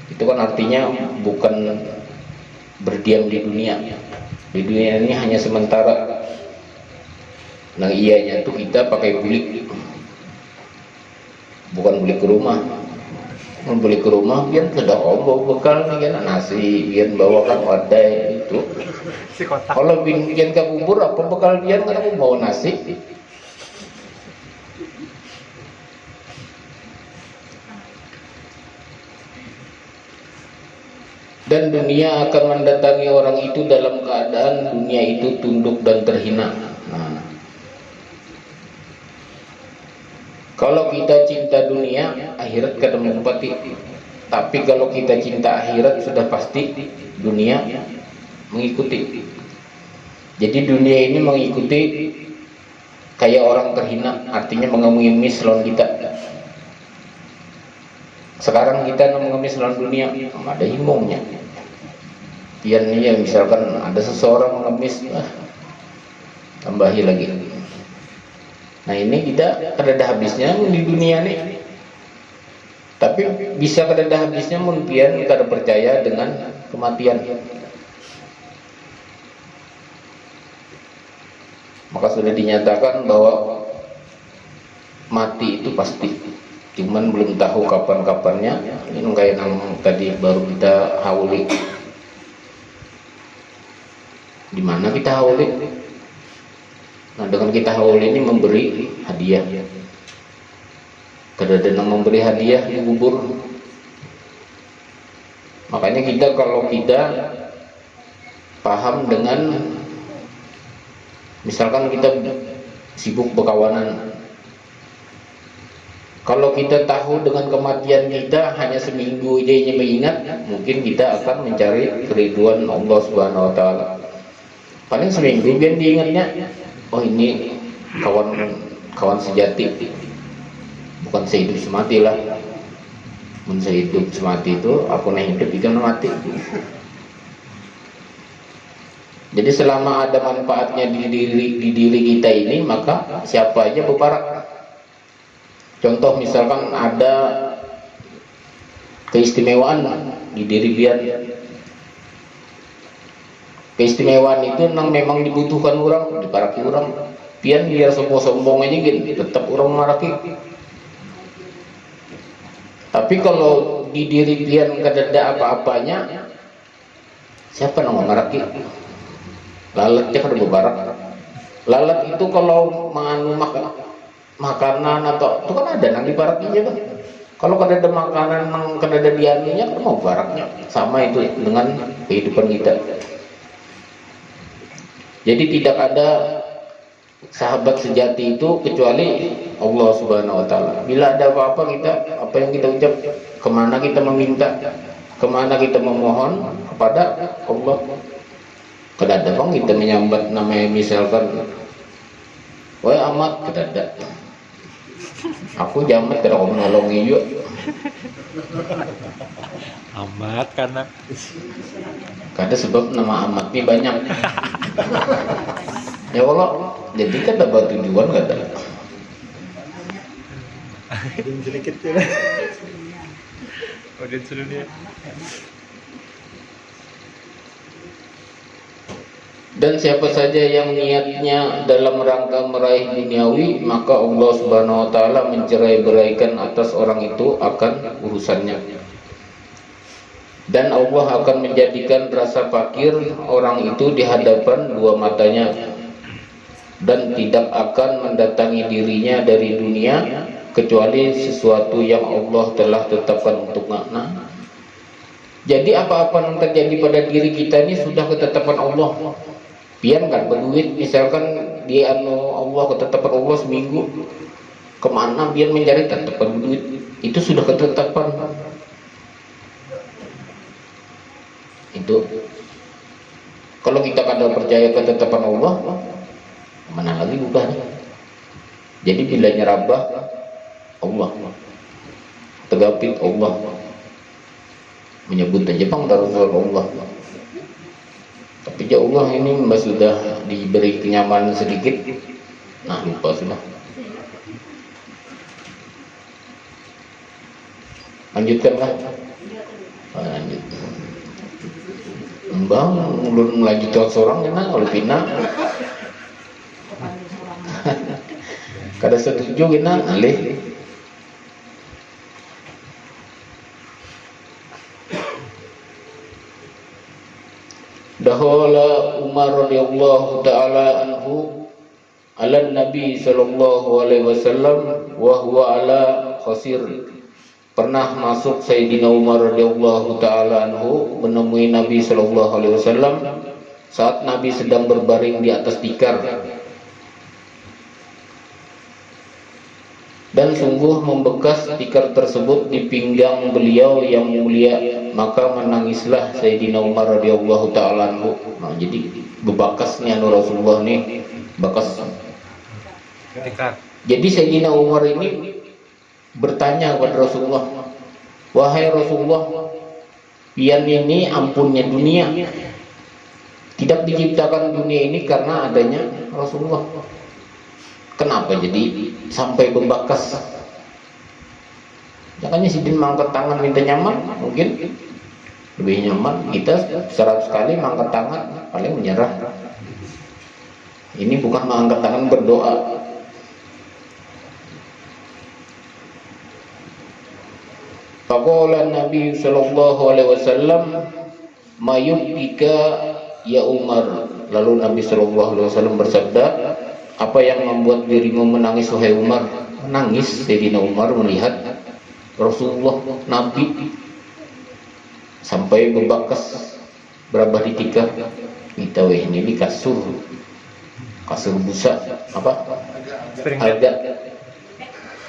itu kan artinya bukan berdiam di dunia. Di dunia ini hanya sementara. Nah iyanya tuh kita pakai bulik, bukan bulik ke rumah. Membeli ke rumah biar sudah bawa bekal nih kan, nasi biar bawakan wadai itu. Kalau bikin ke kubur apa bekal biar kan aku bawa nasi. Dan dunia akan mendatangi orang itu dalam keadaan dunia itu tunduk dan terhina. Nah, kalau kita cinta dunia, akhirat kadang mengupati. Tapi kalau kita cinta akhirat, sudah pasti dunia mengikuti. Jadi dunia ini mengikuti kayak orang terhina, artinya mengemis lawan kita. Sekarang kita mengemis lawan dunia, ada himbongnya. Pian ya, misalkan ada seseorang mengemis, tambahi lagi. Nah ini kita kada habisnya di dunia nih. Tapi bisa kada habisnya mun pian kada percaya dengan kematian. Maka sudah dinyatakan bahwa mati itu pasti. Cuman belum tahu kapan-kapannya. Ini kayak yang tadi baru kita hauli. Di mana kita hauli? Nah dengan kita haul ini memberi hadiah. Kadang-kadang memberi hadiah di kubur. Makanya kita kalau kita paham dengan, misalkan kita sibuk berkawanan, kalau kita tahu dengan kematian kita hanya seminggu aja ini mengingat, mungkin kita akan mencari keriduan Allah Subhanahu wa taala. Paling seminggu biar diingatnya, oh ini kawan sejati, bukan sehidup semati lah. Mun sehidup semati itu aku naik hidup ikan mati. Jadi selama ada manfaatnya di diri kita ini, maka siapa aja berparak. Contoh misalkan ada keistimewaan di diri biar. Keistimewaan itu memang dibutuhkan orang, diparaki orang. Pian biar sombong-sombong aja gitu, tetap orang maraki. Tapi kalau di diri pian kadada apa-apanya, siapa nang maraki? Lalat ya kada bebarak. Lalat itu kalau menganu makanan atau itu kan ada nang diparakinya kan. Kalau kadada makanan nang kadada dianunya kan mau baraknya. Sama itu dengan kehidupan kita. Jadi tidak ada sahabat sejati itu kecuali Allah Subhanahu wa taala. Bila ada apa-apa kita, apa yang kita ucap, kemana kita meminta? Kemana kita memohon? Kepada Allah. Kadang-kadang kita menyambat namanya misalkan, wah amat, kadang-kadang aku jamat kalau kamu nolongi juga. Amat karena Sebab nama amat ini banyak. Ya Allah, jadi kan dapat tujuan kata. sedikit ya. Udah sudah dia. Dan siapa saja yang niatnya dalam rangka meraih duniawi, maka Allah Subhanahu wa taala mencerai-beraikan atas orang itu akan urusannya. Dan Allah akan menjadikan rasa fakir orang itu di hadapan dua matanya, dan tidak akan mendatangi dirinya dari dunia kecuali sesuatu yang Allah telah tetapkan untuk makna. Jadi apa-apa yang terjadi pada diri kita ini sudah ketetapan Allah. Pian kan berduit, misalkan dia Allah ketetapan Allah seminggu, kemana biar mencari tetapan duit, itu sudah ketetapan. Itu kalau kita kadang percaya ketetapan Allah, mana lagi bukan. Jadi bila nyerabah Allah, tegapin Allah, menyebut aja bang Rasulullah. Tapi ya Allah ini sudah diberi kenyamanan sedikit, nah lupa sudah. Lanjutkanlah. Lanjut. Mbak ulun melanjutkan seorang kena oleh pina. Kada setuju kena alih. Dahala Umar radhiyallahu taala anhu ala Nabi sallallahu alaihi wasallam wa huwa ala khasir. Pernah masuk Sayyidina Umar radhiyallahu taala anhu menemui Nabi sallallahu alaihi wasallam saat Nabi sedang berbaring di atas tikar. Dan sungguh membekas tikar tersebut di pinggang beliau yang mulia, maka menangislah Sayyidina Umar radhiyallahu taala anhu. Nah, jadi bebakasnya Rasulullah nih bekas tikar. Jadi Sayyidina Umar ini bertanya kepada Rasulullah, wahai Rasulullah, pian ini ampunnya dunia, tidak diciptakan dunia ini karena adanya Rasulullah. Kenapa jadi sampai membakas? Makanya sidin mangkat tangan minta nyaman, mungkin lebih nyaman. Kita 100 kali mangkat tangan paling menyerah. Ini bukan mengangkat tangan berdoa. Faqala Nabi sallallahu alaihi wasallam, "Mayubika ya Umar." Lalu Nabi sallallahu alaihi wasallam bersabda, apa yang membuat dirimu menangis wahai Umar? Menangis Sayyidina Umar melihat Rasulullah Nabi sampai berbakas berabah di tikar. Kita ini kasur busa apa? Alga.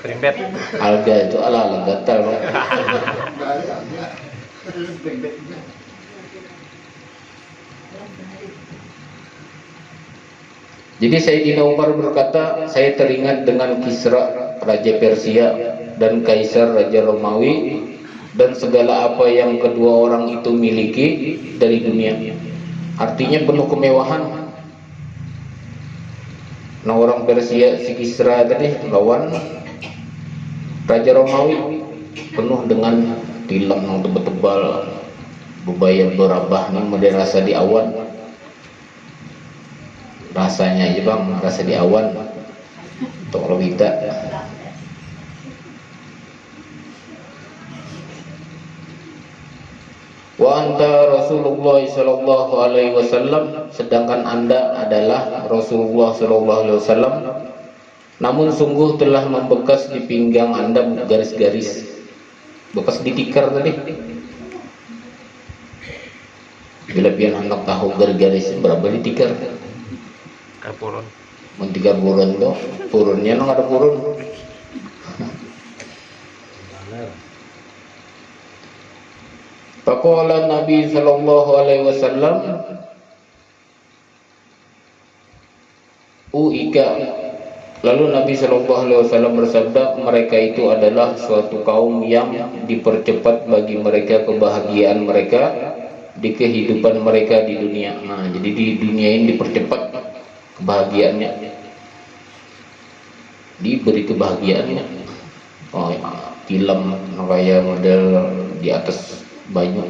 Spring bed. Alga itu ala gatal. Jadi Sayyidina Umar berkata, saya teringat dengan Kisra Raja Persia dan Kaisar Raja Romawi dan segala apa yang kedua orang itu miliki dari dunia. Artinya penuh kemewahan. Nah, orang Persia si Kisra tadi lawan Raja Romawi penuh dengan tilam yang tebal-tebal, bebayat berabah nih model rasa di awan. Rasanya aja bang, rasa di awan. Untuk kita wa anta Rasulullah sallallahu alaihi wasallam, sedangkan anda adalah Rasulullah sallallahu alaihi wasallam, namun sungguh telah membekas di pinggang anda garis-garis, bekas di tikar tadi. Bila pian anak tahu garis-garis berapa di tikar? Kapurun. Mun 3 bulan tuh, purunnya nggak ada purun. Faqala Nabi sallallahu alaihi wasallam uika. Lalu Nabi sallallahu alaihi wasallam bersabda, mereka itu adalah suatu kaum yang dipercepat bagi mereka kebahagiaan mereka di kehidupan mereka di dunia. Nah, jadi di dunia ini dipercepat kebahagiaannya, diberi kebahagiaannya. Oh, film kayak model di atas banyu.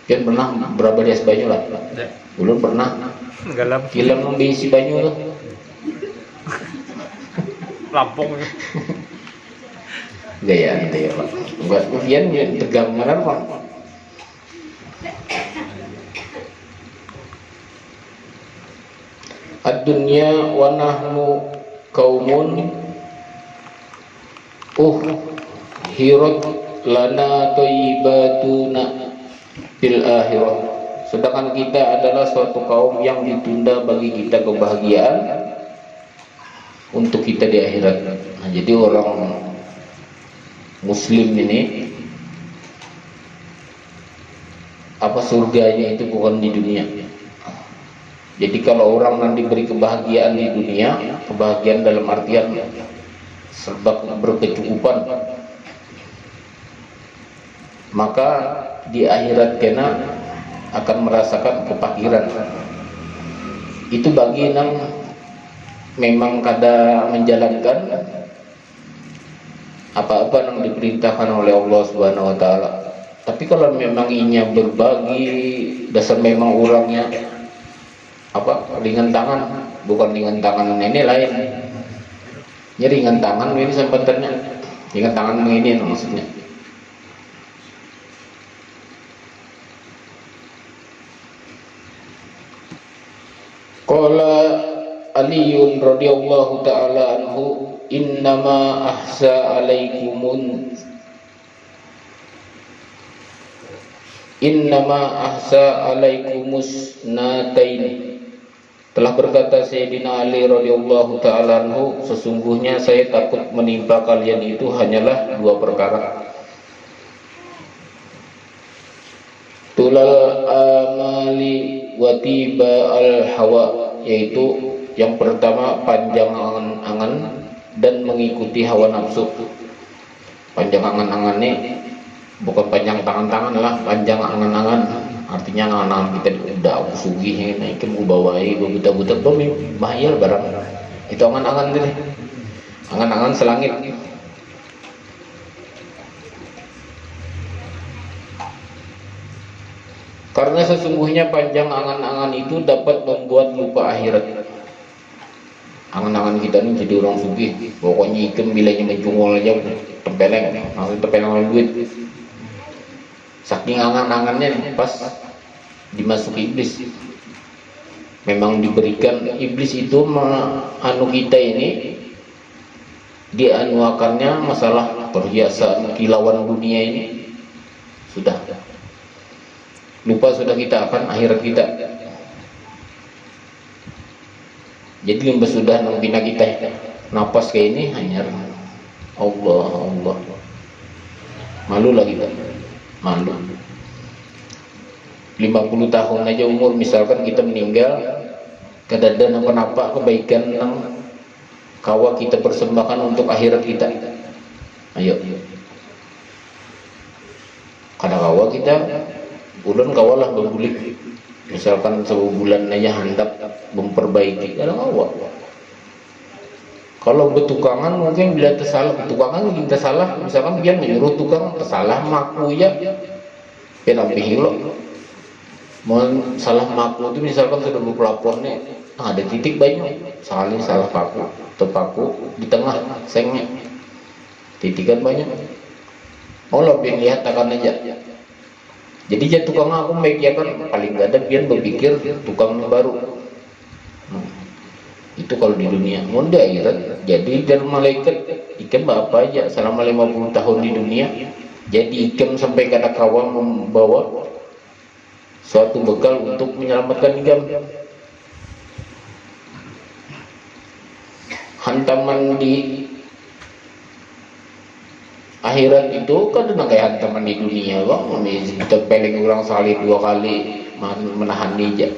Kan pernah berapa di atas banyu lah? Belum pernah. Galap Film yang berisi banyu tuh. Lampung. Gaya itu ya Pak. Buat kuvian ya tegang benar Pak. Ad-dunya wa nahnu qaumun hirat lana thayyibatuna fil akhirah. Sedangkan kita adalah suatu kaum yang ditunda bagi kita kebahagiaan untuk kita di akhirat. Nah, jadi orang muslim ini apa surganya itu bukan di dunia. Jadi kalau orang nanti beri kebahagiaan di dunia, kebahagiaan dalam artian serba berkecukupan, maka di akhirat kena akan merasakan kefakiran. Itu bagi yang memang kada menjalankan apa-apa yang diperintahkan oleh Allah Subhanahu wa taala. Tapi kalau memang inya berbagi, dasar memang orangnya apa ringan tangan, bukan ringan tangan ini lain. Ya ringan tangan ini sempatannya, ringan tangan begini maksudnya. Qala Aliun radhiyallahu ta'ala anhu innama ahsa alaikumus natain. Telah berkata Sayyidina Ali radhiyallahu ta'ala anhu, sesungguhnya saya takut menimpa kalian itu hanyalah dua perkara. Tulal amali wa tiba al hawa, yaitu yang pertama panjang angan-angan dan mengikuti hawa nafsu. Panjang angan-angan ini bukan panjang tangan-tangan lah, panjang angan-angan. Artinya angan-angan kita udah aku sugih ini ikan ku bawai buta-buta bumi bahaya barang. Itu angan-angan ini. Angan-angan selangit. Karena sesungguhnya panjang angan-angan itu dapat membuat lupa akhirat. Angan-angan kita ini jadi orang sugih, pokoknya ikan bilanya mencungol aja tempeleng, langsung tempeleng duit. Saking angan-angannya nih, pas dimasuki iblis. Memang diberikan iblis itu anu kita ini dianuakannya masalah perhiasan kilauan dunia ini. Sudah lupa sudah kita akan akhirat kita. Jadi lembah sudah membina kita napas kayak ini hanya Allah. Malu lah kita, malu. 50 tahun aja umur misalkan kita meninggal, kadada apa kebaikan yang kawa kita persembahkan untuk akhirat kita. Ayo, kadang kawa kita bulan kawalah bergulik. Misalkan sebulan aja handap memperbaiki, kadang awak. Kalau bertukangan mungkin bila tersalah, bertukangan kita salah, misalkan dia menyuruh tukang tersalah maku ya, penampi hilo. Mau salah maku itu misalkan sudah berpelapornya, ada titik banyak, saling salah paku, terpaku di tengah sengnya, titikan banyak. Oh lebih lihat akan aja. Jadi ya tukang aku baik ya kan paling gak ada biar berpikir tukang baru. Itu kalau di dunia. Mau di akhirat jadi dari malaikat ikem apa aja selama 50 tahun di dunia. Jadi ikem sampai kada kawan membawa suatu bekal untuk menyelamatkan ikem. Hantaman di Akhirat itu kan kayak hantaman di dunia bang, kita peling orang sekali 2 kali menahan nijak.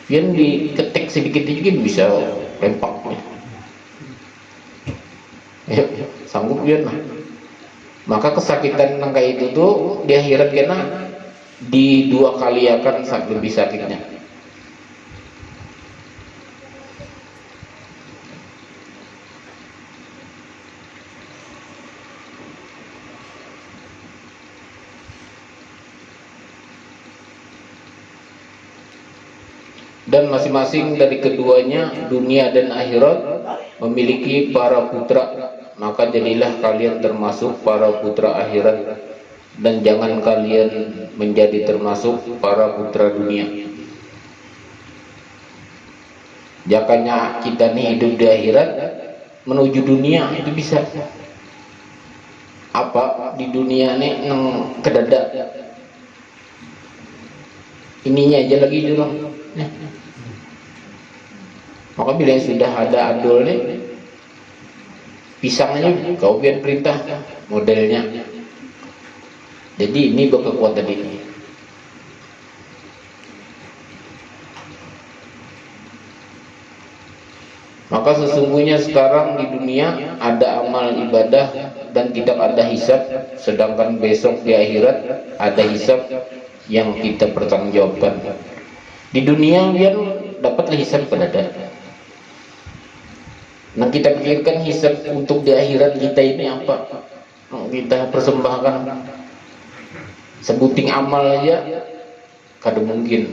Pian diketik sedikit-sedikit bisa lempak. Ya, sanggup pian lah. Maka kesakitan kayak itu tuh di akhirat kena di 2 kali akan lebih sakitnya. Dan masing-masing dari keduanya, dunia dan akhirat, memiliki para putra. Maka jadilah kalian termasuk para putra akhirat, dan jangan kalian menjadi termasuk para putra dunia. Jakanya kita nih hidup di akhirat menuju dunia itu bisa. Apa di dunia nih neng kedadak ininya aja lagi dulu. Maka bila sudah ada adol nih, pisang aja kau biar perintah modelnya. Jadi ini berkekuatan ini. Maka sesungguhnya sekarang di dunia ada amal ibadah dan tidak ada hisab, sedangkan besok di akhirat ada hisab yang kita pertanggungjawabkan. Di dunia biar dapatlah hisab pada ada. Nah kita pikirkan hisab untuk di akhirat kita ini apa? Kita persembahkan sebuting amal aja kada mungkin.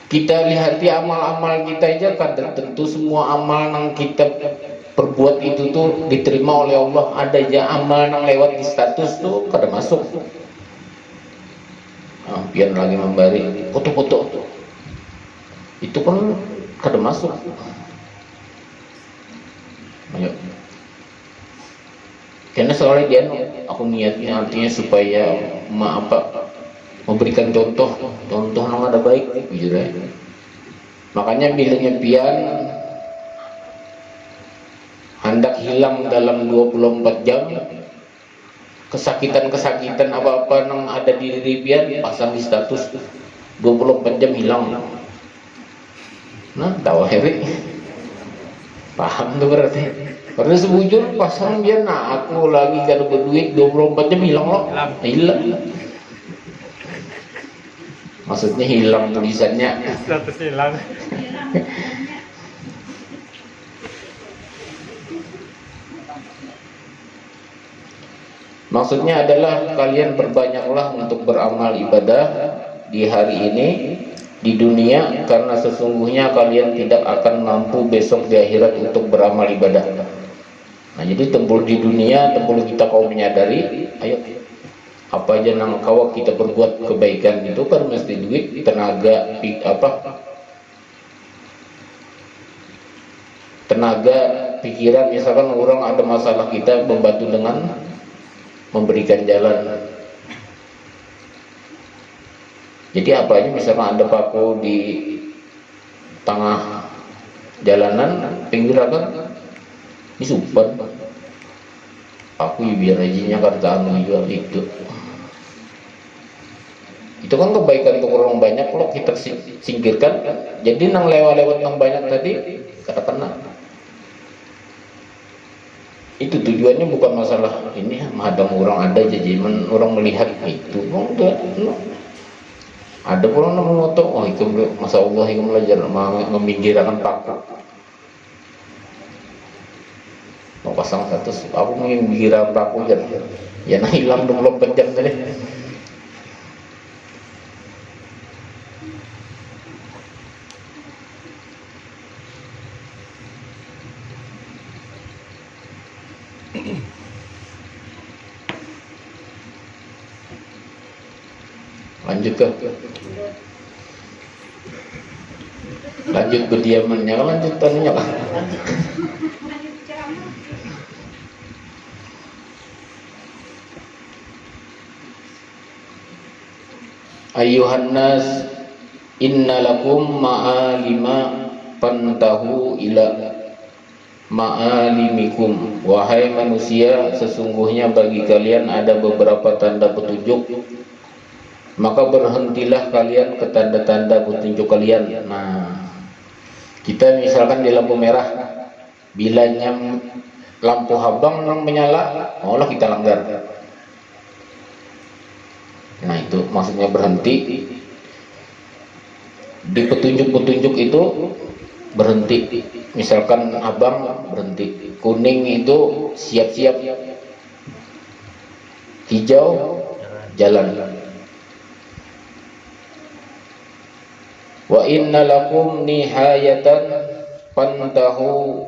Kita lihat di amal-amal kita aja kada tentu semua amal yang kita perbuat itu tuh diterima oleh Allah. Ada aja amal yang lewat di status tuh kada masuk. Pian lagi memberi foto-foto itu kan kada masuk. Ayo. Karena soalnya dia aku niatnya artinya supaya memberikan contoh yang ada baik gitu ya. Makanya bilangnya pian hendak hilang dalam 24 jam kesakitan apa-apa yang ada di diri pian pasang di status 24 jam hilang. Nah tahu Heri paham tuh berarti. Karena sebujur pasang dia aku lagi kada berduit 24 jam hilang loh. Hilang. Maksudnya hilang tulisannya. Status hilang. Maksudnya adalah kalian berbanyaklah untuk beramal ibadah di hari ini di dunia, karena sesungguhnya kalian tidak akan mampu besok di akhirat untuk beramal ibadah. Nah jadi tempul di dunia, tempul kita kau menyadari, ayo apa aja nang kau kita berbuat kebaikan itu kan mesti duit, tenaga, pikiran. Misalkan orang ada masalah, kita membantu dengan memberikan jalan. Jadi apa aja misalkan ada paku di tengah jalanan pinggir apa ini super aku biar aja kata jual itu kan kebaikan untuk orang banyak. Kalau kita singkirkan jadi nang lewat yang banyak tadi kata kena. Itu tujuannya bukan masalah ini madam orang ada jajiman orang melihat itu ada pun orang moto, oh itu masa Allah itu belajar meminggirkan paku. Mau pasang status, aku menginggirkan paku aja. Ya nah hilang 24 jam tadi. Lanjut ke berdiamannya, lanjut tanya lah. Ayuhan nas inna lakum ma'alima pantahu ila ma'alimikum, wahai manusia, sesungguhnya bagi kalian ada beberapa tanda petunjuk, maka berhentilah kalian ke tanda-tanda petunjuk kalian. Nah, kita misalkan di lampu merah, bila lampu habang menyala, maulah kita langgar. Nah, itu maksudnya berhenti. Di petunjuk-petunjuk itu berhenti. Misalkan abang berhenti, kuning itu siap-siap, hijau jalan. Wa inna lakum nihayatan fantahu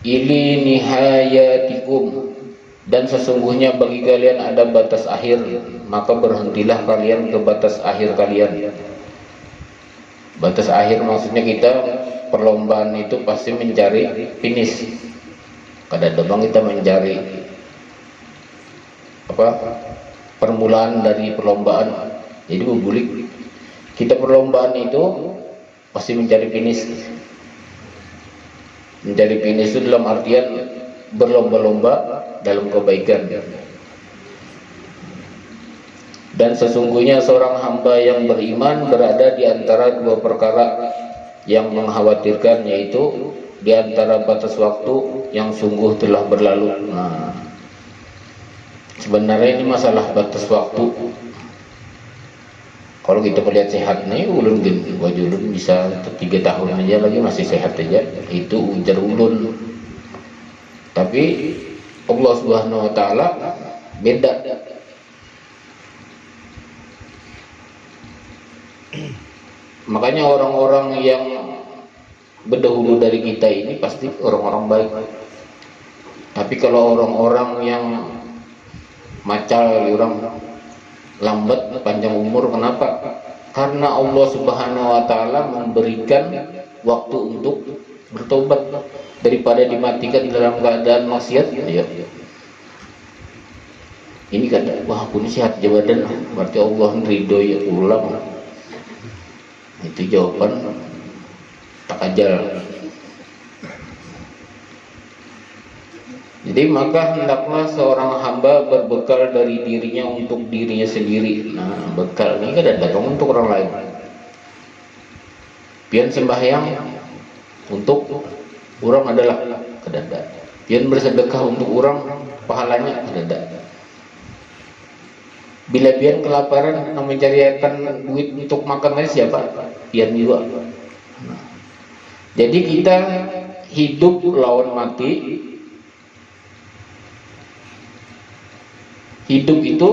ili nihayatikum, dan sesungguhnya bagi kalian ada batas akhir, maka berhentilah kalian ke batas akhir kalian. Batas akhir maksudnya kita perlombaan itu pasti mencari finish. Kadang-kadang kita mencari permulaan dari perlombaan. Jadi bubulik, kita perlombaan itu pasti mencari finish. Mencari finish itu dalam artian berlomba-lomba dalam kebaikan. Dan sesungguhnya seorang hamba yang beriman berada di antara dua perkara yang mengkhawatirkan, yaitu di antara batas waktu yang sungguh telah berlalu. Nah, sebenarnya ini masalah batas waktu. Kalau kita melihat sehat nih, ulun wajulun bisa 3 tahun aja lagi masih sehat aja, itu ujar ulun. Tapi Allah Subhanahu wa taala beda. Makanya orang-orang yang berdahulu dari kita ini pasti orang-orang baik. Tapi kalau orang-orang yang macal, orang lambat panjang umur, kenapa? Karena Allah Subhanahu wa taala memberikan waktu untuk bertobat daripada dimatikan dalam keadaan maksiat. Ya. Ini kata, wah aku ini sehat jabadan, berarti Allah ridho ya ulang. Itu jawaban tak ajal. Jadi maka hendaklah seorang hamba berbekal dari dirinya untuk dirinya sendiri. Nah, bekal ini kan datang untuk orang lain. Pian sembahyang untuk orang adalah kedada. Pian bersedekah untuk orang, pahalanya kedada. Bila pian kelaparan mencarikan duit untuk makannya siapa? Pian juga. Nah, jadi kita hidup lawan mati. Hidup itu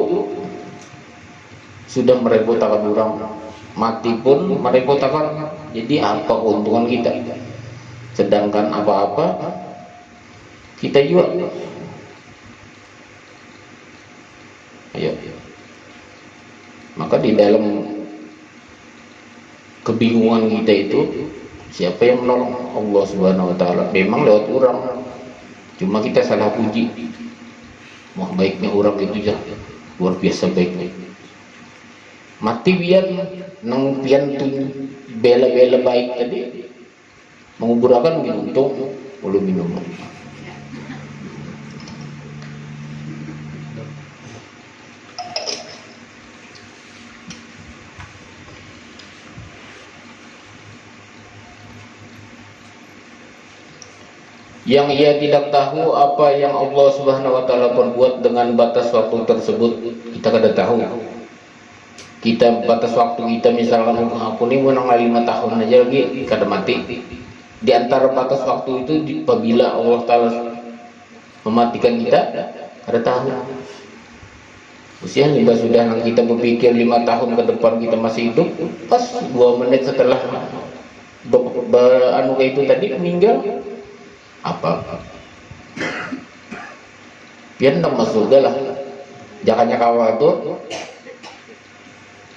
sudah merepotkan orang, mati pun merepotkan. Jadi apa keuntungan kita? Sedangkan apa-apa kita juga. Ayo. Maka di dalam kebingungan kita itu, siapa yang menolong? Allah Subhanahu wa taala. Memang lewat orang. Cuma kita salah puji. Wah, baiknya orang itu ya, luar biasa baiknya. Mati biar nang pian tu bela-bela baik tadi menguburakan untung ulu minuman. Yang ia tidak tahu apa yang Allah Subhanahu wa taala perbuat dengan batas waktu tersebut. Kita kada tahu. Kita batas waktu kita misalkan aku ini menang 5 tahun aja lagi kada mati. Di antara batas waktu itu apabila Allah taala mematikan kita, kada tahu. Usia juga sudah kita berpikir 5 tahun ke depan kita masih hidup, pas 2 menit setelah anu itu tadi meninggal. Apa? Biar tidak masuk surga lah. Jangannya kawal itu,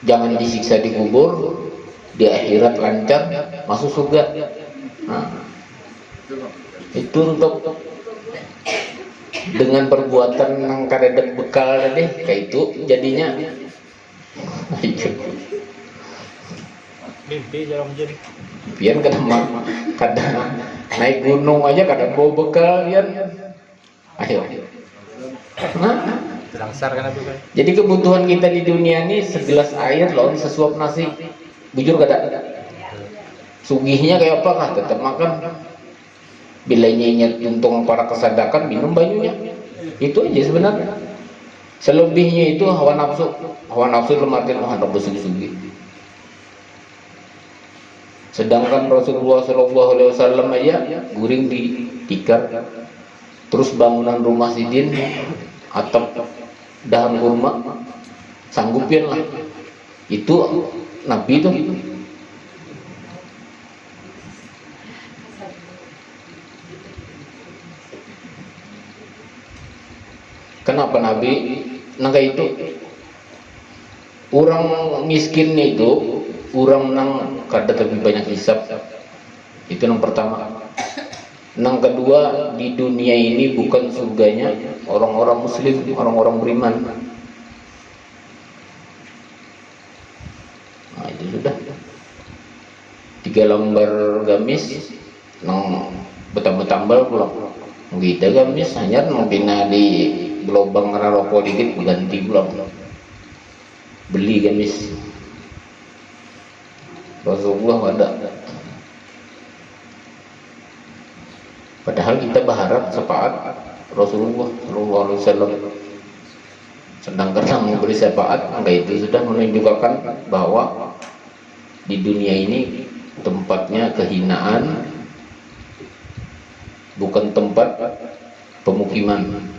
jangan disiksa di kubur, di akhirat lancar masuk surga. Nah, itu untuk dengan perbuatan yang karedet bekal tadi, kayak itu jadinya. Mimpi jarang jadi. Biar Naik gunung aja kadang bawa bekal ya. Ayo. Nah, Langsar kan itu kan. jadi kebutuhan kita di dunia ini segelas air loh, sesuap nasi. Bujur kada. Sugihnya kayak apa kah? Tetap makan. Bila nyinyat untung para kesadakan minum banyunya. Itu aja sebenarnya. Selebihnya itu hawa nafsu. Hawa nafsu dalam artian hendak bersugi-sugi. Sedangkan Rasulullah SAW aja guring di tikar, terus bangunan rumah sidin atap dahan kurma sanggupin lah. Itu Nabi itu. Kenapa Nabi naga itu? Orang miskin itu orang menang kada lebih banyak hisab. Itu yang pertama. Yang kedua, di dunia ini bukan surganya orang-orang muslim, orang-orang beriman. Nah itu sudah. 3 lembar gamis nang betambal pulang. Kita gamis hanya nang pina di gelobang rokok dikit ganti pulang. Beli gamis. Rasulullah ada. Padahal kita berharap syafaat Rasulullah SAW. Sedangkan yang memberi syafaat, maka itu sudah menunjukkan bahwa di dunia ini tempatnya kehinaan, bukan tempat pemukiman.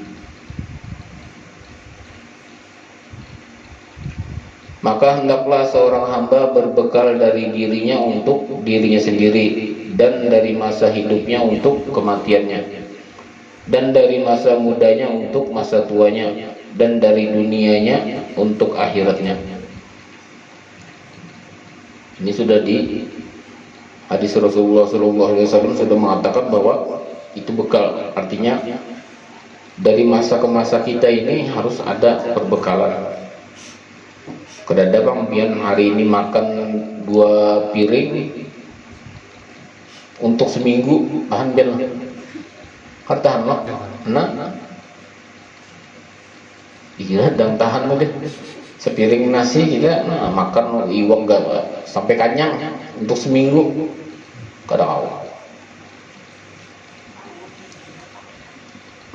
Maka hendaklah seorang hamba berbekal dari dirinya untuk dirinya sendiri, dan dari masa hidupnya untuk kematiannya, dan dari masa mudanya untuk masa tuanya, dan dari dunianya untuk akhiratnya. Ini sudah di hadis Rasulullah SAW sudah mengatakan bahwa itu bekal. Artinya dari masa ke masa kita ini harus ada perbekalan. Kedada bang biar hari ini makan 2 piring untuk seminggu bahan bel hartahan lah. Nah, iya dan tahan mungkin sepiring nasi kita makan iwak gak sampai kenyang untuk seminggu kadang.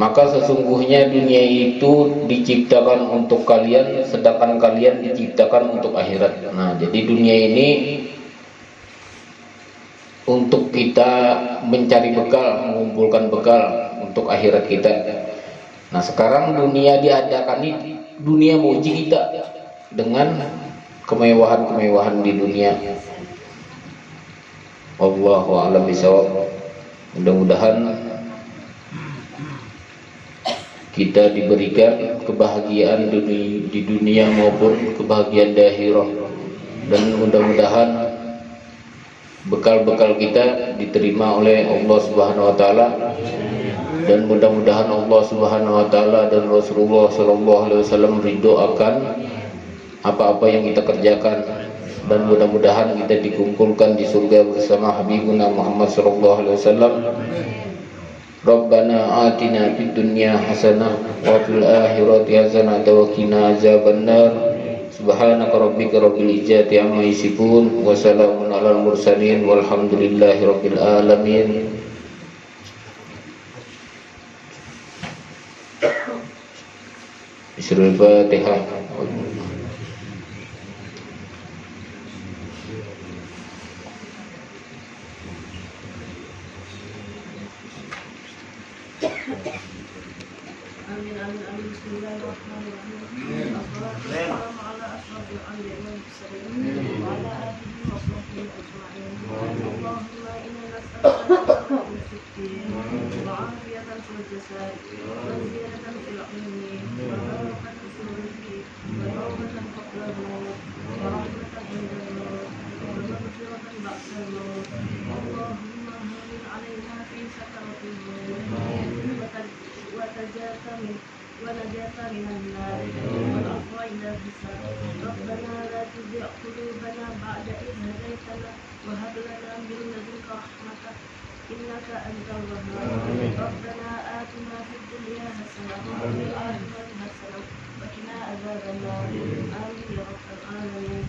Maka sesungguhnya dunia itu diciptakan untuk kalian, sedangkan kalian diciptakan untuk akhirat. Nah, jadi dunia ini untuk kita mencari bekal, mengumpulkan bekal untuk akhirat kita. Nah, sekarang dunia diadakan ini, dunia mau uji kita dengan kemewahan-kemewahan di dunia. Wallahu a'lam bishawab. Mudah-mudahan kita diberikan kebahagiaan di dunia maupun kebahagiaan di akhirat, dan mudah-mudahan bekal-bekal kita diterima oleh Allah Subhanahu wa taala, dan mudah-mudahan Allah Subhanahu wa taala dan Rasulullah sallallahu alaihi wasallam ridho akan apa-apa yang kita kerjakan, dan mudah-mudahan kita dikumpulkan di surga bersama Habibuna Muhammad sallallahu alaihi wasallam. Rabbana atina fid dunya hasanah wa fil akhirati hasanah wa qina azabannar. Subhanaka rabbika rabbil izzati amma yasifun wa salamun alal mursalin walhamdulillahi rabbil alamin. Bismillahirrahmanirrahim. Fatihah. Amin amin amin. Bismillahirrahmanirrahim. Assalamualaikum ala asrofil anbiya'i wal mursalin wa ala alihi wa sahbihi ajma'in. Allahumma inna nas'aluka al-afwa fid din wa 'afiyatan fil jasad wa ziyadatan fil 'ilmi wa barakatan fil rizqi wa tawbatan qabla al-maut wa rahmatan 'inda al-maut wa maghfiratan ba'da al-maut. Allahumma hawwin 'alaina fi sakaratil maut ونجاة من النار والعفو عند الحساب. ربنا لا تزغ قلوبنا بعد إذ هديتنا وهب لنا من لدنك رحمة إنك أنت الوهاب ربنا آتنا في الدنيا حسنة وفي الآخرة حسنة وقنا عذاب النار آمين يا رب العالمين.